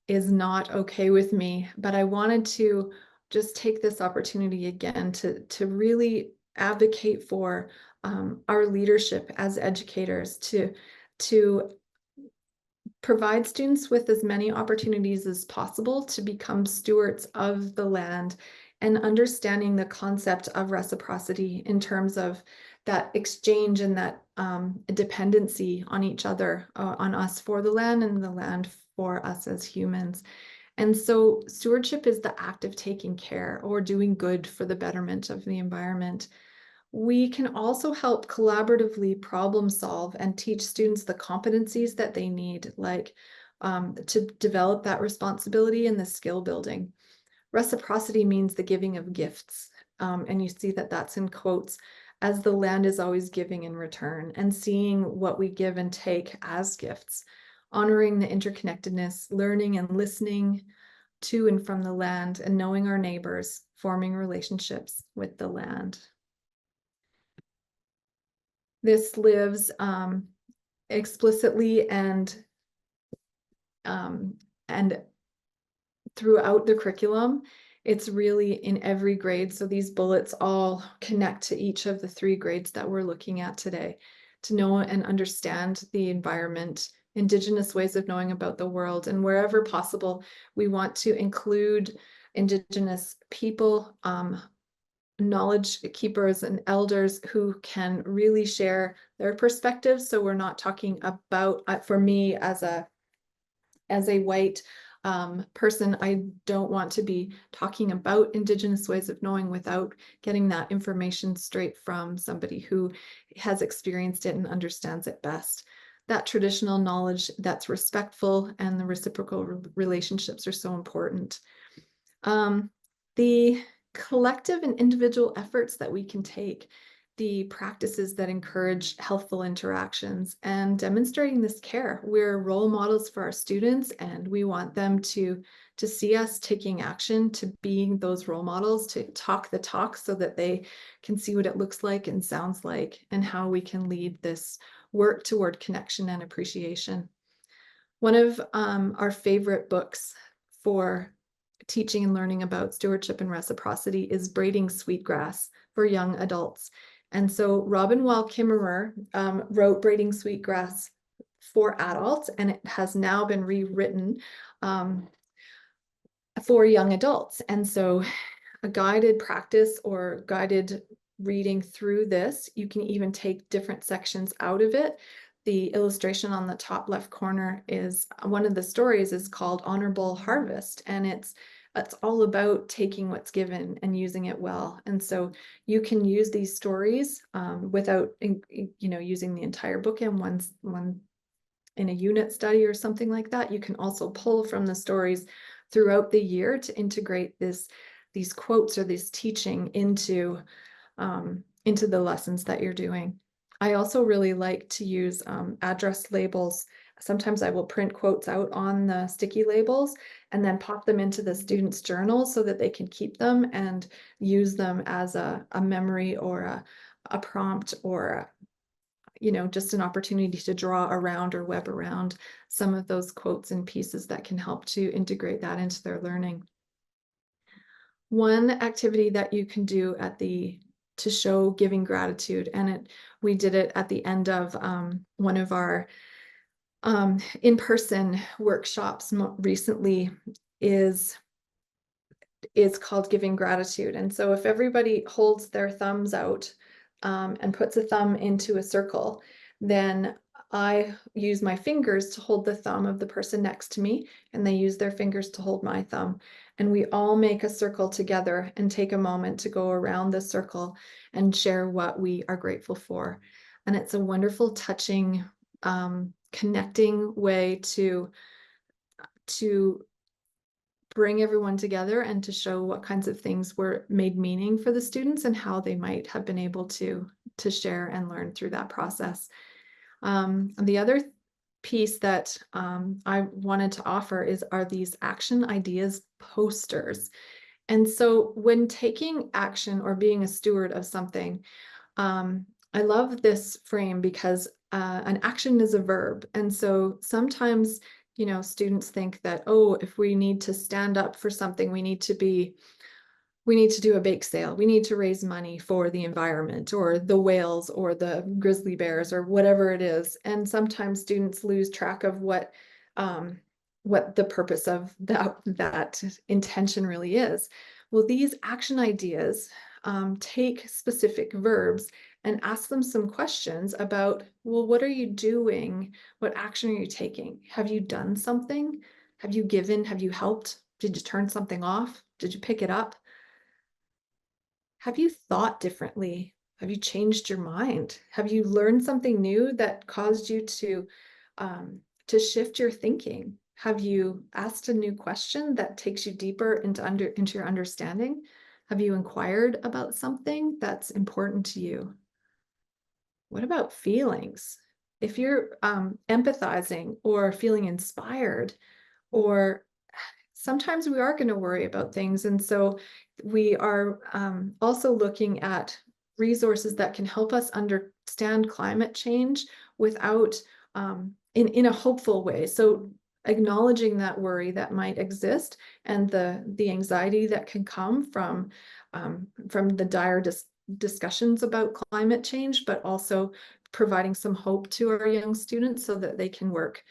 is not okay with me. But I wanted to just take this opportunity again to really advocate for our leadership as educators to provide students with as many opportunities as possible to become stewards of the land, and understanding the concept of reciprocity in terms of that exchange and that dependency on each other, on us for the land and the land for us as humans. And so stewardship is the act of taking care or doing good for the betterment of the environment. We can also help collaboratively problem solve and teach students the competencies that they need, like to develop that responsibility and the skill building. Reciprocity means the giving of gifts. And you see that that's in quotes, as the land is always giving in return, and seeing what we give and take as gifts, honoring the interconnectedness, learning and listening to and from the land, and knowing our neighbors, forming relationships with the land. This lives explicitly and throughout the curriculum. It's really in every grade. So these bullets all connect to each of the 3 grades that we're looking at today, to know and understand the environment, Indigenous ways of knowing about the world, and wherever possible, we want to include Indigenous people knowledge keepers and elders who can really share their perspectives. So we're not talking about, for me as a white person, I don't want to be talking about Indigenous ways of knowing without getting that information straight from somebody who has experienced it and understands it best. That traditional knowledge that's respectful and the reciprocal relationships are so important. The collective and individual efforts that we can take, the practices that encourage healthful interactions and demonstrating this care. We're role models for our students, and we want them to see us taking action, to being those role models, to talk the talk so that they can see what it looks like and sounds like, and how we can lead this work toward connection and appreciation. One of our favorite books for teaching and learning about stewardship and reciprocity is Braiding Sweetgrass for young adults. And so Robin Wall Kimmerer wrote Braiding Sweetgrass for adults, and it has now been rewritten for young adults. And so a guided practice or guided reading through this, you can even take different sections out of it. The illustration on the top left corner is one of the stories is called Honorable Harvest, and it's all about taking what's given and using it well. And so you can use these stories without using the entire book in one in a unit study or something like that. You can also pull from the stories throughout the year to integrate these quotes or this teaching into the lessons that you're doing. I also really like to use address labels. Sometimes I will print quotes out on the sticky labels and then pop them into the students' journals so that they can keep them and use them as a memory or a prompt or just an opportunity to draw around or web around some of those quotes and pieces that can help to integrate that into their learning. One activity that you can do to show giving gratitude, and we did it at the end of one of our in-person workshops recently, is called Giving Gratitude. And so if everybody holds their thumbs out and puts a thumb into a circle, then I use my fingers to hold the thumb of the person next to me, and they use their fingers to hold my thumb. And we all make a circle together and take a moment to go around the circle and share what we are grateful for. And it's a wonderful, touching, connecting way to bring everyone together and to show what kinds of things were made meaning for the students and how they might have been able to share and learn through that process. The other piece that I wanted to offer are these action ideas posters. And so when taking action or being a steward of something, I love this frame because an action is a verb. And so sometimes students think that, oh, if we need to stand up for something, we need to do a bake sale. We need to raise money for the environment or the whales or the grizzly bears or whatever it is. And sometimes students lose track of what the purpose of that intention really is. Well, these action ideas take specific verbs and ask them some questions about, well, what are you doing? What action are you taking? Have you done something? Have you given? Have you helped? Did you turn something off? Did you pick it up? Have you thought differently? Have you changed your mind? Have you learned something new that caused you to shift your thinking? Have you asked a new question that takes you deeper into your understanding? Have you inquired about something that's important to you? What about feelings? If you're empathizing or feeling inspired, or sometimes we are going to worry about things. And so we are also looking at resources that can help us understand climate change without, in a hopeful way. So acknowledging that worry that might exist and the anxiety that can come from the dire discussions about climate change, but also providing some hope to our young students so that they can work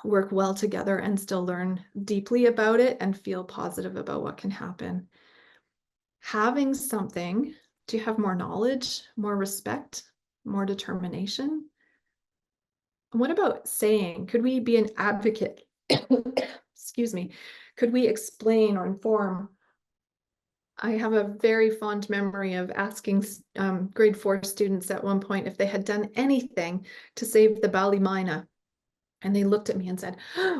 well together and still learn deeply about it and feel positive about what can happen. having something, do you have more knowledge, more respect, more determination? And what about saying, could we be an advocate? Excuse me. Could we explain or inform? I have a very fond memory of asking grade 4 students at one point if they had done anything to save the Ballymina. And they looked at me and said,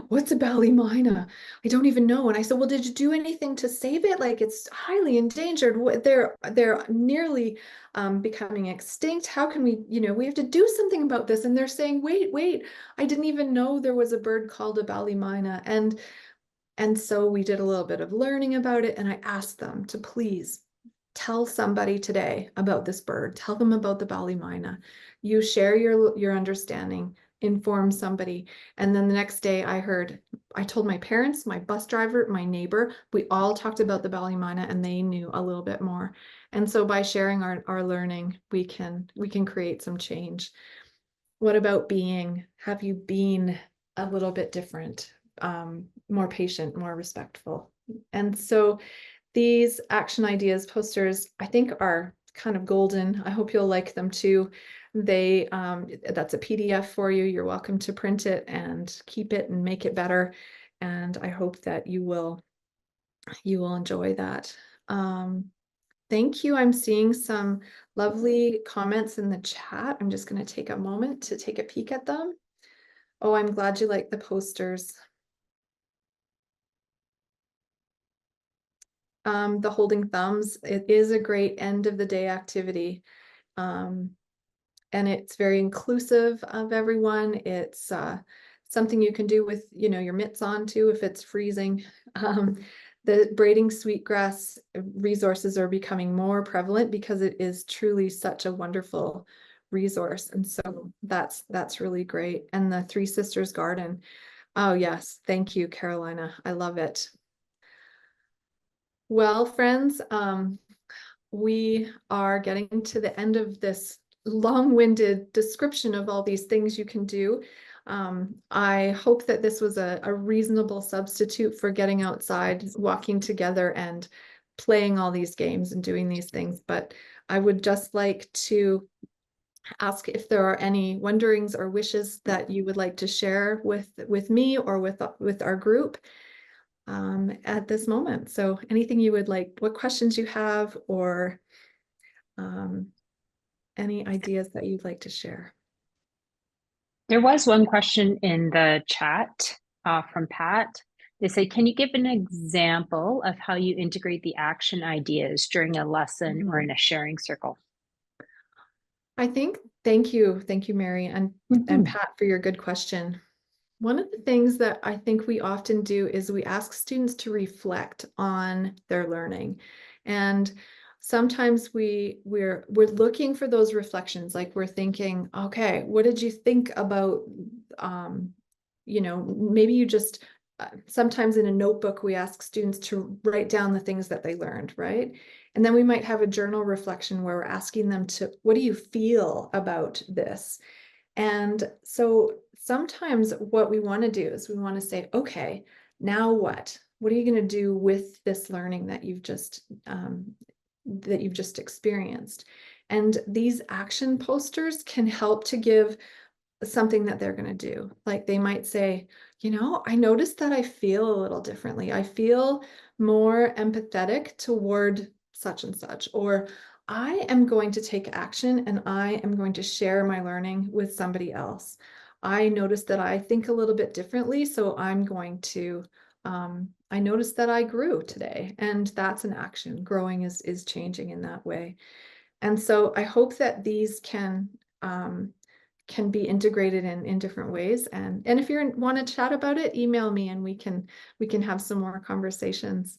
"What's a Ballymina? I don't even know." And I said, "Well, did you do anything to save it? Like, it's highly endangered. They're nearly becoming extinct. How can we, we have to do something about this." And they're saying, wait, I didn't even know there was a bird called a Ballymina. And so we did a little bit of learning about it, and I asked them to please tell somebody today about this bird. Tell them about the Ballymina. You share your understanding, inform somebody. And then the next day I told my parents, my bus driver, my neighbor, we all talked about the Ballymina, and they knew a little bit more. And so by sharing our learning, we can create some change. What about have you been a little bit different, more patient, more respectful? And so these action ideas posters, I think, are kind of golden. I hope you'll like them too. That's a PDF for you. You're welcome to print it and keep it and make it better. And I hope that you will enjoy that. Thank you. I'm seeing some lovely comments in the chat. I'm just going to take a moment to take a peek at them. Oh, I'm glad you like the posters. The holding thumbs, it is a great end of the day activity. And it's very inclusive of everyone. It's something you can do with, your mitts on too, if it's freezing. The braiding sweetgrass resources are becoming more prevalent because it is truly such a wonderful resource. And so that's really great. And the Three Sisters Garden. Oh yes, thank you, Carolina. I love it. Well, friends, we are getting to the end of this long-winded description of all these things you can do. I hope that this was a reasonable substitute for getting outside, walking together, and playing all these games and doing these things. But I would just like to ask if there are any wonderings or wishes that you would like to share with me or with our group at this moment. So anything you would like, what questions you have, or any ideas that you'd like to share? There was one question in the chat from Pat. They say, can you give an example of how you integrate the action ideas during a lesson or in a sharing circle? I think, thank you, Mary, and Pat, for your good question. One of the things that I think we often do is we ask students to reflect on their learning. And sometimes we're looking for those reflections, like we're thinking, okay, what did you think about, maybe you just, sometimes in a notebook, we ask students to write down the things that they learned, right? And then we might have a journal reflection where we're asking them to, what do you feel about this? And so sometimes what we want to do is we want to say, okay, now what? What are you going to do with this learning that you've just experienced? And these action posters can help to give something that they're going to do. Like they might say, I noticed that I feel a little differently. I feel more empathetic toward such and such, or I am going to take action and I am going to share my learning with somebody else. I noticed that I think a little bit differently, so I'm going to, I noticed that I grew today, and that's an action. Growing is changing in that way. And so I hope that these can be integrated in different ways. And if you want to chat about it, email me and we can have some more conversations.